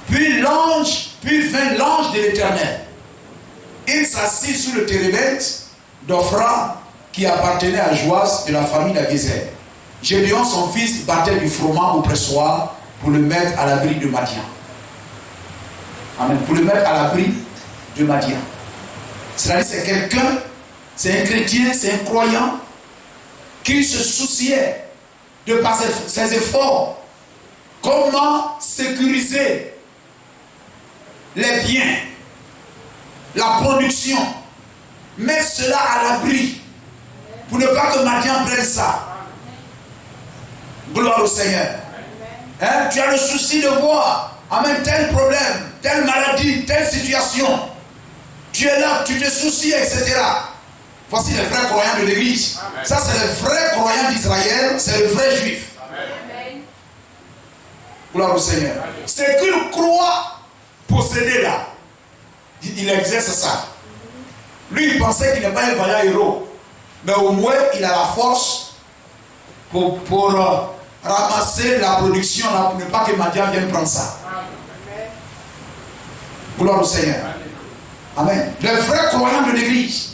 Puis vint l'ange de l'Éternel. Il s'assit sous le térébinthe d'Ophra qui appartenait à Joas de la famille d'Abiezer. Gédéon, son fils, battait du froment au pressoir pour le mettre à l'abri de Madian. Amen. Pour le mettre à l'abri de Madian. C'est-à-dire c'est quelqu'un, c'est un chrétien, c'est un croyant qui se souciait de par ses efforts comment sécuriser les biens, la production, mettre cela à l'abri pour ne pas que Madian prenne ça. Gloire au Seigneur. Hein? Tu as le souci de voir, amen, tel problème, telle maladie, telle situation. Tu es là, tu te soucies, etc. Voici les vrais croyants de l'église. Ça, c'est les vrais croyants d'Israël, c'est les vrais juifs. Amen. Gloire au Seigneur. Ce qu'il croit posséder là, il exerce ça. Lui, il pensait qu'il n'est pas un vaillant héros. Mais au moins, il a la force pour ramasser la production là, pour ne pas que Madian vienne prendre ça. Gloire au Seigneur. Amen. Les vrais croyants de l'église.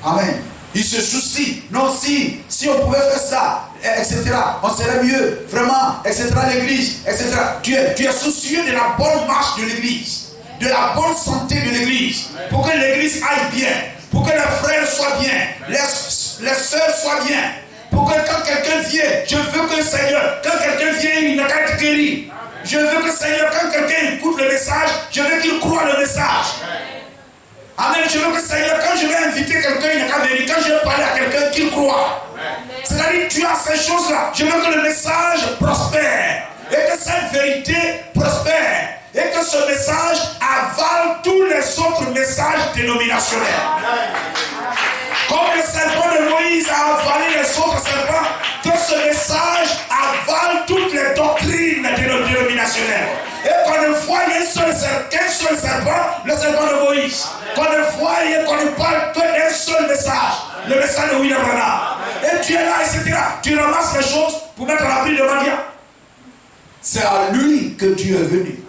Amen. Ils se soucient. Non, si on pouvait faire ça, etc., on serait mieux. Vraiment, etc., l'église, etc. Tu es soucieux de la bonne marche de l'église, de la bonne santé de l'église, pour que l'église aille bien, pour que les frères soient bien, les sœurs soient bien, pour que quand quelqu'un vient, je veux que le Seigneur, quand quelqu'un vient, il n'a qu'à être guéri. Je veux que le Seigneur, quand quelqu'un écoute le message, je veux qu'il croie le message. Amen. Je veux que le Seigneur, quand je vais inviter quelqu'un, il n'a qu'à venir. Quand je vais parler à quelqu'un, qu'il croit. C'est-à-dire, tu as ces choses-là. Je veux que le message prospère. Et que cette vérité prospère. Et que ce message avale tous les autres messages dénominationnels. Comme le serpent de Moïse a avalé les autres serpents, que ce message avale toutes les doctrines dénominationnelles. Et qu'on ne voie qu'un seul serpent, le serpent de Moïse. Qu'on ne voie qu'on ne parle que d'un seul message, le message de William Branham. Et tu es là, etc. Tu ramasses les choses pour mettre à l'abri de Madian. C'est à lui que Dieu est venu.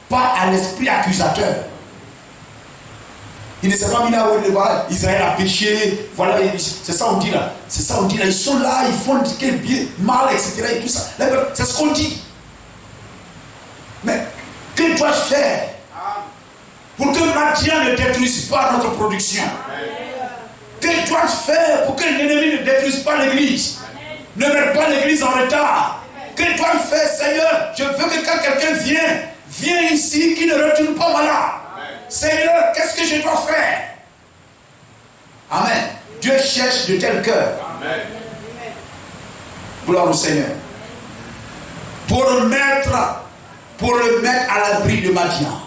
Pas à l'esprit accusateur. Il ne s'est pas mis là où voilà, Israël a péché. Voilà, c'est ça on dit là. C'est ça on dit là. Ils sont là, ils font quel bien, mal, etc. Et tout ça. C'est ce qu'on dit. Mais que dois-je faire pour que Madian ne détruise pas notre production? Que dois-je faire pour que l'ennemi ne détruise pas l'église? Ne mette pas l'église en retard. Que dois-je faire, Seigneur? Je veux que quand quelqu'un vient ici, qu'il ne retourne pas malade. Seigneur, qu'est-ce que je dois faire? Amen. Dieu cherche de tel cœur. Gloire au Seigneur. Pour le mettre à l'abri de Madian.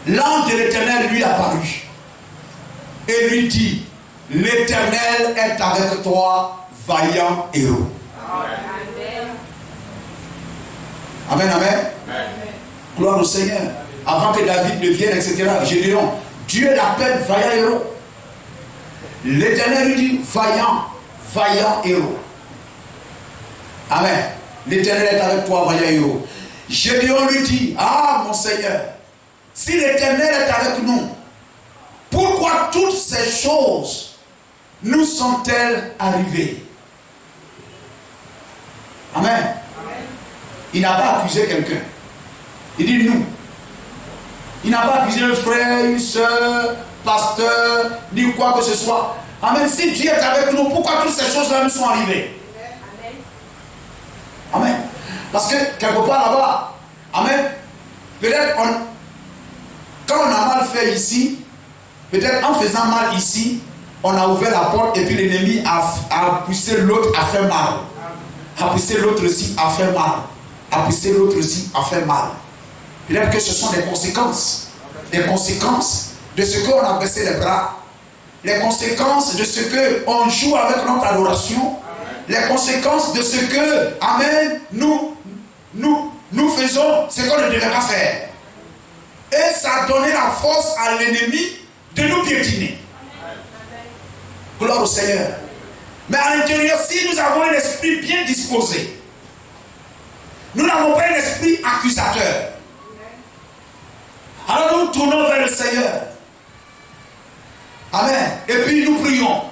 L'ange de l'Éternel lui apparut et lui dit: l'Éternel est avec toi, vaillant héros. Amen, amen. Gloire au Seigneur. Avant que David ne vienne, etc. Gédéon, Dieu l'appelle vaillant héros. L'Éternel lui dit: vaillant héros. Amen. L'Éternel est avec toi, vaillant héros. Gédéon lui dit: ah mon Seigneur, si l'Éternel est avec nous, pourquoi toutes ces choses nous sont-elles arrivées? Amen. Il n'a pas accusé quelqu'un. Il dit nous. Il n'a pas accusé un frère, une soeur, pasteur, ni quoi que ce soit. Amen. Si Dieu est avec nous, pourquoi toutes ces choses-là nous sont arrivées? Amen. Parce que quelque part là-bas, amen, peut-être quand on a mal fait ici, peut-être en faisant mal ici, on a ouvert la porte et puis l'ennemi a poussé l'autre à faire mal. A poussé l'autre aussi à faire mal. A poussé l'autre aussi à faire mal. Peut-être que ce sont des conséquences. Des conséquences de ce qu'on a baissé les bras. Les conséquences de ce qu'on joue avec notre adoration. Les conséquences de ce que, amen, nous faisons ce qu'on ne devait pas faire. Et ça a donné la force à l'ennemi de nous piétiner. Gloire au Seigneur. Mais à l'intérieur, si nous avons un esprit bien disposé, nous n'avons pas un esprit accusateur. Alors nous tournons vers le Seigneur. Amen. Et puis nous prions.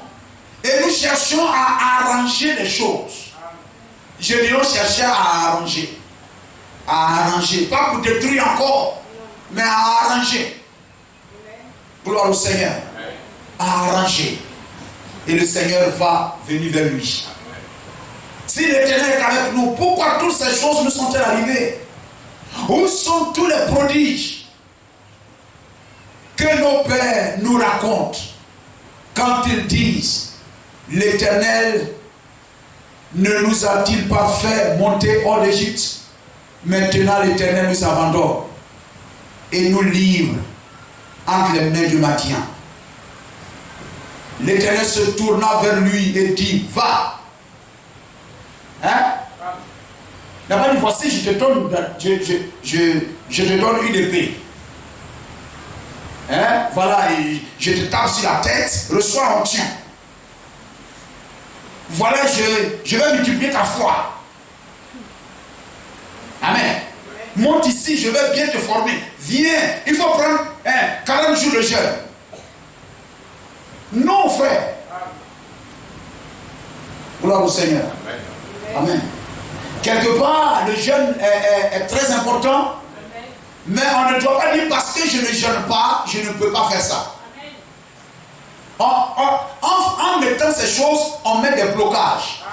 Et nous cherchons à arranger les choses. Gédéon cherchait à arranger. À arranger. Pas pour détruire encore, mais à arranger. Gloire au Seigneur. À arranger. Et le Seigneur va venir vers lui. Si l'Éternel est avec nous, pourquoi toutes ces choses nous sont-elles arrivées? Où sont tous les prodiges que nos pères nous racontent quand ils disent: l'Éternel ne nous a-t-il pas fait monter hors d'Égypte? Maintenant l'Éternel nous abandonne et nous livre entre les mains de Madian. L'Éternel se tourna vers lui et dit: va. Hein? Il n'a pas dit: voici, je te donne une épée. Hein? Voilà, et je te tape sur la tête, reçois onction. Voilà, je vais multiplier ta foi. Amen. Monte ici, je vais bien te former. Viens, il faut prendre 40 jours de jeûne. Non, frère. Gloire au Seigneur. Amen. Quelque part, le jeûne est très important. Mais on ne doit pas dire parce que je ne jeûne pas, je ne peux pas faire ça. En mettant ces choses, on met des blocages.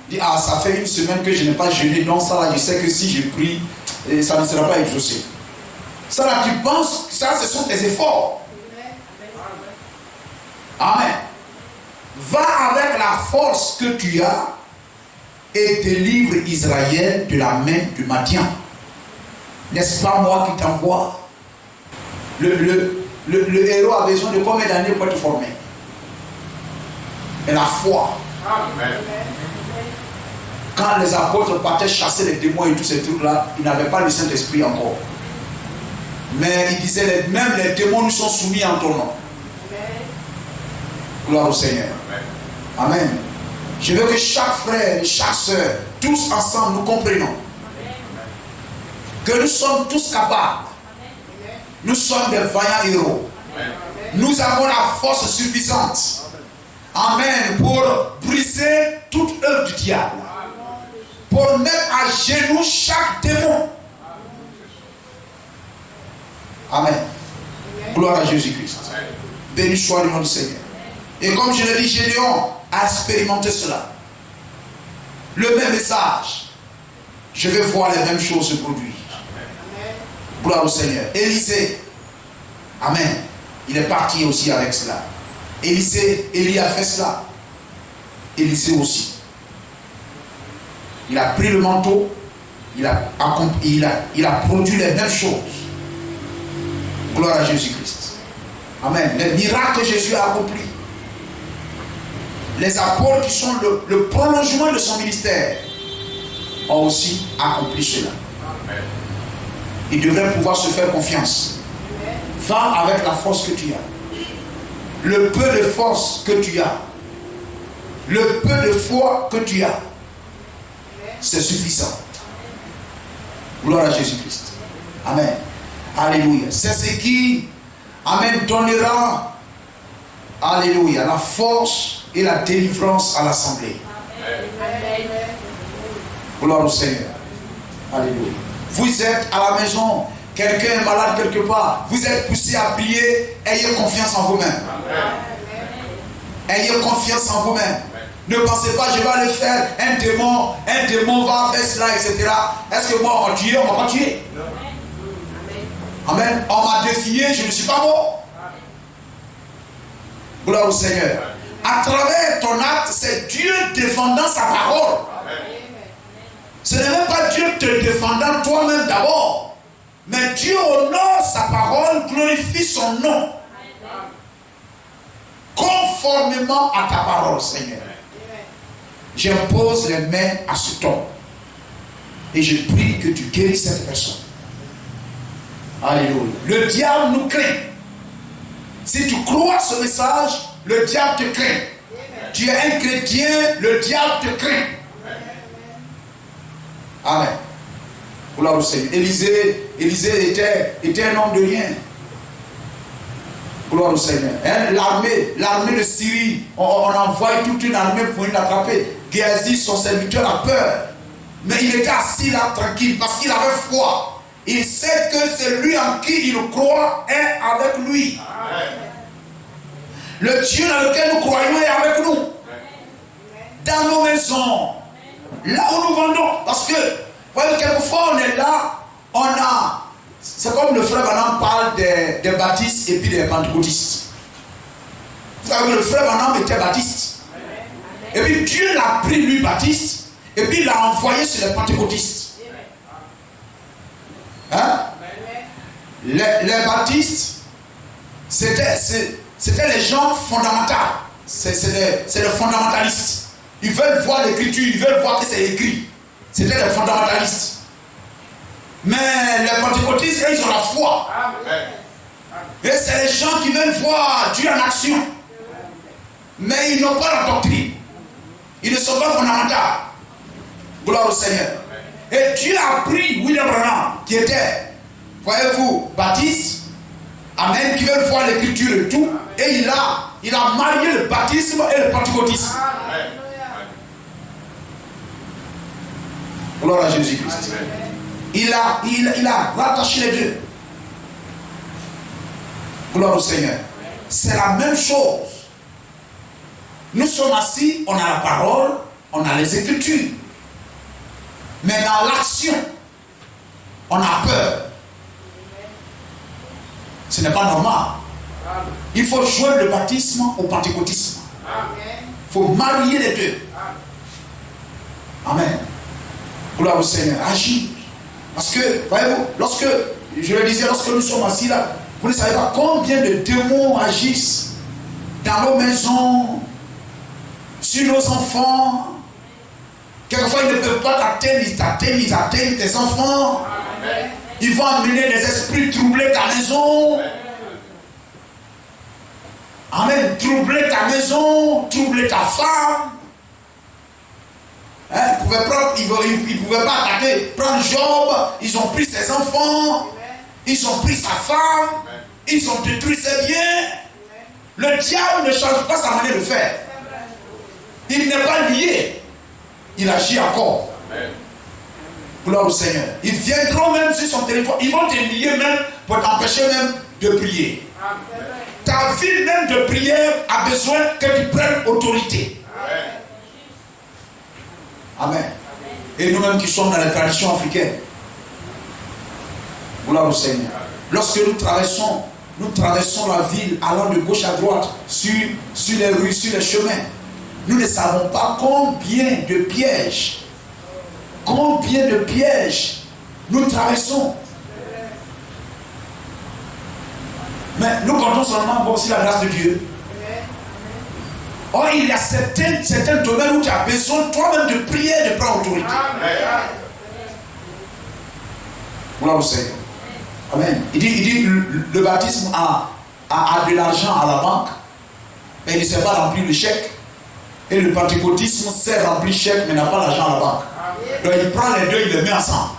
On dit: ah, ça fait une semaine que je n'ai pas jeûné, donc ça là, je sais que si je prie, ça ne sera pas exaucé. Ça là, tu penses que ça, ce sont tes efforts. Amen. Va avec la force que tu as et délivre Israël de la main de Madian. N'est-ce pas moi qui t'envoie? Le héros a besoin de combien d'années pour être formé? Et la foi. Amen. Quand les apôtres partaient chasser les démons et tous ces trucs-là, ils n'avaient pas le Saint-Esprit encore. Mais ils disaient: même les démons nous sont soumis en ton nom. Gloire au Seigneur. Amen. Je veux que chaque frère et chaque soeur, tous ensemble, nous comprenions que nous sommes tous capables. Nous sommes des vaillants héros. Nous avons la force suffisante. Amen. Pour briser toute œuvre du diable. Pour mettre à genoux chaque démon. Amen. Gloire à Jésus-Christ. Béni soit le nom du Seigneur. Et comme je l'ai dit, Gédéon a expérimenté cela. Le même message. Je vais voir les mêmes choses se produire. Gloire au Seigneur. Élisée. Amen. Il est parti aussi avec cela. Élie a fait cela. Élisée aussi. Il a pris le manteau. Il a produit les mêmes choses. Gloire à Jésus-Christ. Amen. Les miracles que Jésus a accomplis. Les apôtres qui sont le prolongement de son ministère ont aussi accompli cela. Ils devraient pouvoir se faire confiance. Va avec la force que tu as. Le peu de force que tu as. Le peu de foi que tu as. C'est suffisant. Gloire à Jésus-Christ. Amen. Alléluia. C'est ce qui, amen, donnera, alléluia, la force et la délivrance à l'assemblée. Gloire au Seigneur. Alléluia. Vous êtes à la maison, quelqu'un est malade quelque part, vous êtes poussé à prier, ayez confiance en vous-même. Ayez confiance en vous-même. Ne pensez pas, je vais aller faire un démon va faire cela, etc. Est-ce que moi on va tuer, on va pas tuer? Amen. On m'a défié, je ne suis pas mort. Gloire au Seigneur. À travers ton acte, c'est Dieu défendant sa parole. Ce n'est même pas Dieu te défendant toi-même d'abord. Mais Dieu honore sa parole, glorifie son nom. Conformément à ta parole, Seigneur. J'impose les mains à cet homme. Et je prie que tu guérisses cette personne. Alléluia. Le diable nous craint. Si tu crois ce message, le diable te craint. Tu es un chrétien, le diable te craint. Amen. Gloire au Seigneur. Élisée était un homme de rien. Gloire au Seigneur. L'armée de Syrie, on envoie toute une armée pour l'attraper. Géasi, son serviteur, a peur. Mais il était assis là tranquille parce qu'il avait foi. Il sait que c'est lui en qui il croit est avec lui. Amen. Le Dieu dans lequel nous croyons est avec nous. Dans nos maisons. Là où nous vendons. Parce que, voyez, quelquefois on est là, on a. C'est comme le frère Branham parle des baptistes et puis des pentecôtistes. Vous savez que le frère Branham était baptiste. Et puis Dieu l'a pris lui baptiste. Et puis il l'a envoyé sur les pentecôtistes. Hein? Les baptistes, c'était les gens fondamentaux. C'est les fondamentalistes. Ils veulent voir l'écriture, ils veulent voir que c'est écrit. C'était les fondamentalistes. Mais les pentecôtistes, ils ont la foi. Et c'est les gens qui veulent voir Dieu en action. Mais ils n'ont pas la doctrine. Ils ne sont pas fondamentaux. Gloire au Seigneur. Et Dieu a pris William Branham, qui était, voyez-vous, baptiste, amen, qui veut voir l'écriture et tout, et il a marié le baptisme et le pentecôtisme. Gloire à Jésus-Christ. Il a rattaché les deux. Gloire au Seigneur. C'est la même chose. Nous sommes assis, on a la parole, on a les écritures. Mais dans l'action, on a peur. Ce n'est pas normal. Il faut joindre le baptisme au pentecôtisme. Il faut marier les deux. Amen. Gloire au Seigneur. Agir. Parce que, voyez-vous, lorsque, je le disais, lorsque nous sommes assis là, vous ne savez pas combien de démons agissent dans nos maisons, sur nos enfants. Quelquefois, ils ne peuvent pas t'atteindre, ils atteignent tes enfants. Amen. Ils vont amener des esprits troubler ta maison. Amen. Troubler ta maison, troubler ta femme. Hein? Ils ne pouvaient pas attaquer, prendre Job. Ils ont pris ses enfants. Ils ont pris sa femme. ils ont détruit, c'est bien. Le diable ne change pas sa manière de faire. Il n'est pas lié. Il agit encore. Gloire au Seigneur. Ils viendront même sur son territoire. Ils vont te lier même pour t'empêcher même de prier. Ta vie même de prière a besoin que tu prennes autorité. Amen. Et nous-mêmes qui sommes dans la tradition africaine. Gloire au Seigneur. Lorsque nous traversons la ville allant de gauche à droite sur les rues, sur les chemins. Nous ne savons pas combien de pièges nous traversons. Mais nous comptons seulement voir aussi la grâce de Dieu. Or, il y a certains domaines où tu as besoin toi-même de prier, de prendre autorité. Gloire au Seigneur. Amen. Il dit le baptisme a de l'argent à la banque, mais il ne sait pas remplir le chèque. Et le pentecôtisme sait remplir le chèque, mais n'a pas l'argent à la banque. Donc il prend les deux, il les met ensemble.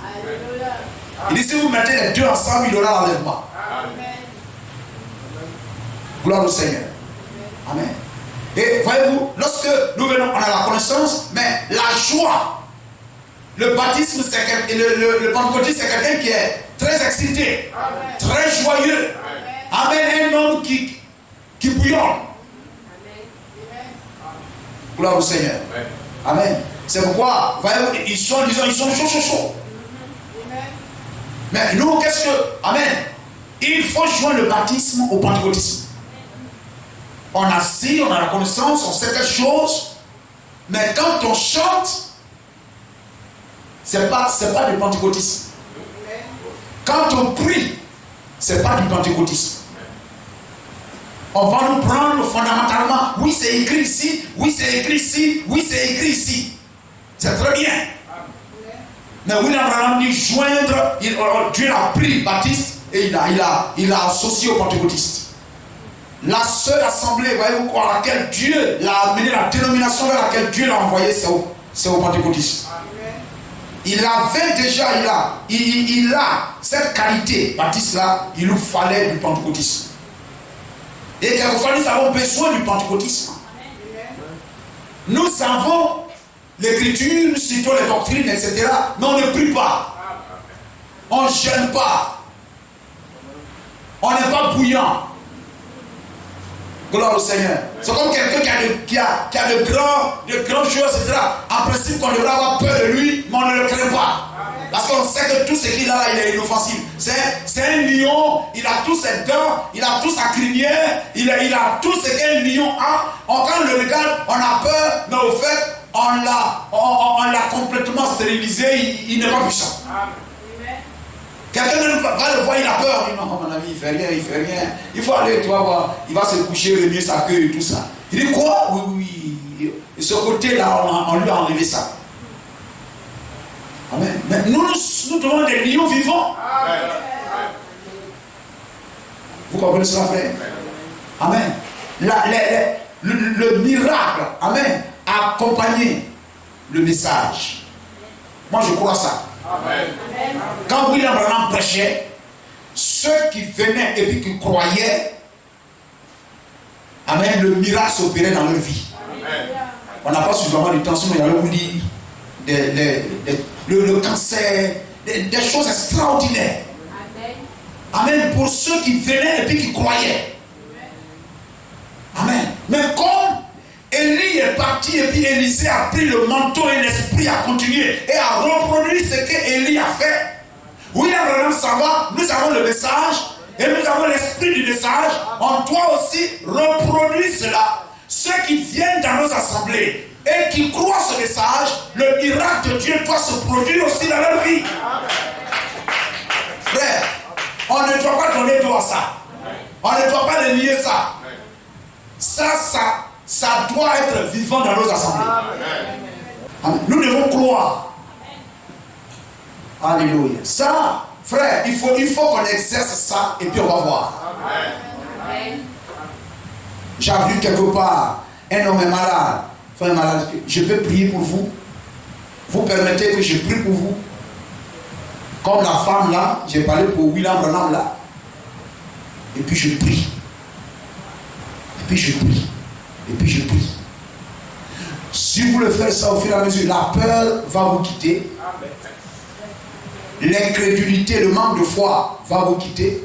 Il dit si vous mettez les deux ensemble, il aura l'enlèvement. Gloire au Seigneur. Amen. Et voyez-vous, lorsque nous venons, on a la connaissance, mais la joie, le baptisme, le pentecôtisme, c'est quelqu'un qui est très excité, très joyeux. Amen. Un homme qui bouillonne. Gloire au Seigneur. Amen. C'est pourquoi, voyez-vous, ils sont chauds. Mais nous, qu'est-ce que... Amen. Il faut joindre le baptisme au pentecôtisme. On a la connaissance, on sait quelque chose, mais quand on chante, c'est pas du pentecôtisme. Quand on prie, c'est pas du pentecôtisme. On va nous prendre fondamentalement, oui c'est écrit ici, oui c'est écrit ici, oui c'est écrit ici. C'est très bien. Mais William Branham dit joindre, Dieu l'a pris Baptiste et il a associé au pentecôtiste. La seule assemblée, voyez-vous, à laquelle Dieu l'a amené, la dénomination vers laquelle Dieu l'a envoyé, c'est au pentecôtiste. Il avait déjà, il a cette qualité, Baptiste là, il nous fallait du pentecôtisme. Et quelquefois nous avons besoin du pentecôtisme. Nous savons l'écriture, nous citons les doctrines, etc. Mais on ne prie pas. On ne gêne pas. On n'est pas bouillant. Gloire au Seigneur. C'est comme quelqu'un qui a de grandes choses, etc. En principe, on devrait avoir peur de lui, mais on ne le craint pas. Parce qu'on sait que tout ce qu'il a là, il est inoffensif. C'est un lion, il a tous ses dents, il a toute sa crinière, il a tout ce qu'un lion a. Quand on le regarde, on a peur, mais au fait, on l'a complètement stérilisé, il n'est pas puissant. Quelqu'un va le voir, il a peur. Il dit non, mon ami, il fait rien. Il faut aller, tu vas voir, il va se coucher, remuer sa queue et tout ça. Il dit quoi? Oui. Et ce côté-là, on lui a enlevé ça. Amen. Mais nous devons des lions vivants. Vous comprenez cela, frère? Amen. Le miracle, amen, a accompagné le message. Moi, je crois ça. Amen. Quand William Branham prêchait, ceux qui venaient et puis qui croyaient, amen, le miracle s'opérait dans leur vie. Amen. On n'a pas suffisamment de temps, sinon il y avait vous dire le cancer, des choses extraordinaires. Amen. Amen. Pour ceux qui venaient et puis qui croyaient. Amen. Mais comme Élie est parti et puis Élisée a pris le manteau et l'esprit a continué et a reproduit ce qu'Élie a fait. William Branham savoir, nous avons le message et nous avons l'esprit du message. On doit aussi reproduire cela. Ceux qui viennent dans nos assemblées et qui croient ce message, le miracle de Dieu doit se produire aussi dans leur vie. Frère, on ne doit pas donner droit à ça. On ne doit pas nier ça. Ça doit être vivant dans nos assemblées. Amen. Nous devons croire. Alléluia. Ça, frère, il faut qu'on exerce ça et puis on va voir. J'ai vu quelque part, un homme est malade. Enfin, malade. Je peux prier pour vous. Vous permettez que je prie pour vous. Comme la femme là, j'ai parlé pour William Branham là. Et puis je prie. Et puis je prie. Et puis je prie. Si vous le faites ça au fur et à mesure, la peur va vous quitter. L'incrédulité, le manque de foi va vous quitter.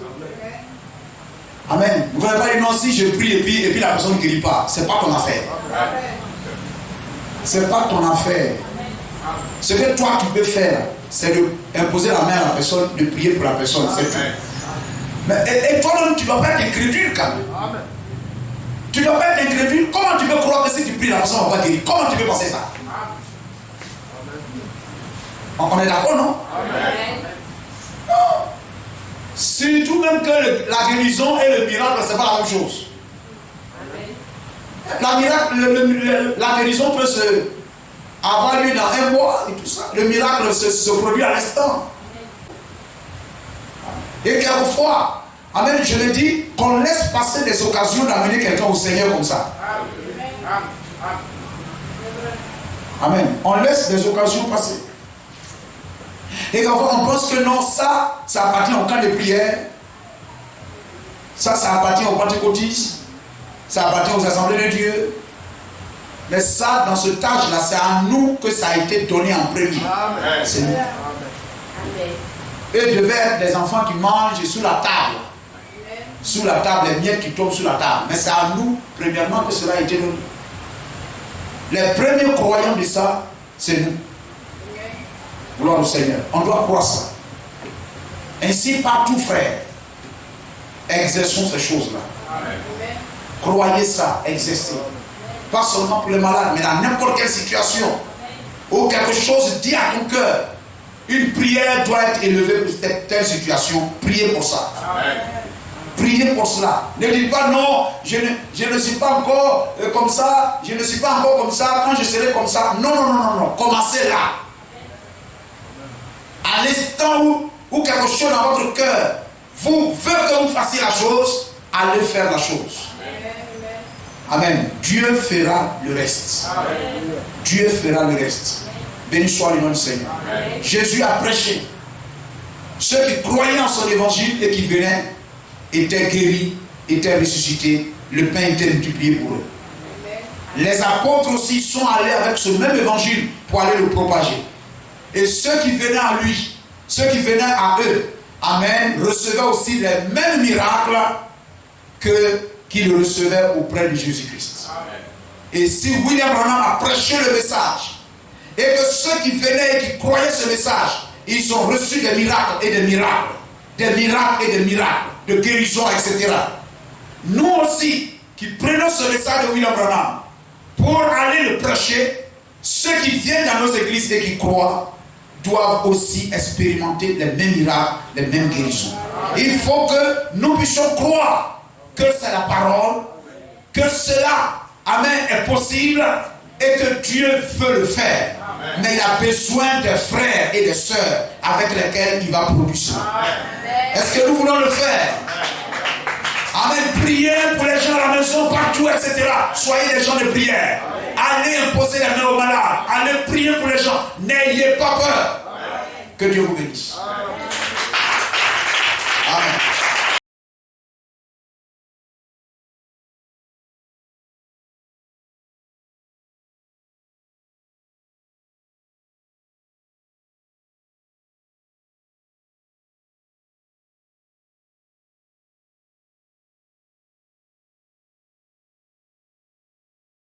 Amen. Vous ne pouvez pas dire non, si je prie et puis la personne ne guérit pas. Ce n'est pas ton affaire. Ce n'est pas ton affaire. Ce que toi tu peux faire, c'est d'imposer la main à la personne, de prier pour la personne. C'est tout. Mais, et toi-même, tu ne dois pas être incrédule quand même. Tu ne dois pas être incrédule. Comment tu peux croire que si tu pries, la personne ne va pas guérir? Comment tu peux penser ça? On est d'accord, non? Non. Surtout même que la guérison et le miracle, ce n'est pas la même chose. La guérison peut avoir lieu dans un mois et tout ça. Le miracle se produit à l'instant. Et quelquefois, amen, je le dis, qu'on laisse passer des occasions d'amener quelqu'un au Seigneur comme ça. Amen. On laisse des occasions passer. Et quelquefois, on pense que non, ça appartient au camp de prière. Ça appartient aux pentecôtistes. Ça appartient aux assemblées de Dieu. Mais ça, dans ce âge-là, c'est à nous que ça a été donné en premier. C'est nous. Eux devaient être des enfants qui mangent sous la table. Sous la table, les miettes qui tombent sous la table. Mais c'est à nous, premièrement, que cela a été donné. Les premiers croyants de ça, c'est nous. Gloire au Seigneur. On doit croire ça. Ainsi, partout, frère, exerçons ces choses-là. Croyez ça, exercez. Pas seulement pour les malades, mais dans n'importe quelle situation où quelque chose dit à ton cœur. Une prière doit être élevée pour telle situation. Priez pour ça. Priez pour cela. Ne dites pas non, je ne suis pas encore comme ça, je ne suis pas encore comme ça, quand je serai comme ça. Non. Commencez là. À l'instant où quelque chose dans votre cœur vous veut que vous fassiez la chose, allez faire la chose. Amen. Dieu fera le reste. Dieu fera le reste. Béni soit le nom du Seigneur. Amen. Jésus a prêché. Ceux qui croyaient en son évangile et qui venaient étaient guéris, étaient ressuscités. Le pain était multiplié pour eux. Amen. Les apôtres aussi sont allés avec ce même évangile pour aller le propager. Et ceux qui venaient à lui, ceux qui venaient à eux, amen, recevaient aussi les mêmes miracles qu'ils recevaient auprès de Jésus-Christ. Et si William Branham a prêché le message, et que ceux qui venaient et qui croyaient ce message, ils ont reçu des miracles et des miracles, des miracles et des miracles, de guérison, etc. Nous aussi, qui prenons ce message de William Branham, pour aller le prêcher, ceux qui viennent dans nos églises et qui croient, doivent aussi expérimenter les mêmes miracles, les mêmes guérisons. Il faut que nous puissions croire que c'est la parole, que cela, amen, est possible et que Dieu veut le faire. Amen. Mais il a besoin des frères et des sœurs avec lesquels il va produire cela. Est-ce que nous voulons le faire? Amen. Priez pour les gens à la maison, partout, etc. Soyez des gens de prière. Allez imposer les mains aux malades. Allez prier pour les gens. N'ayez pas peur. Que Dieu vous bénisse.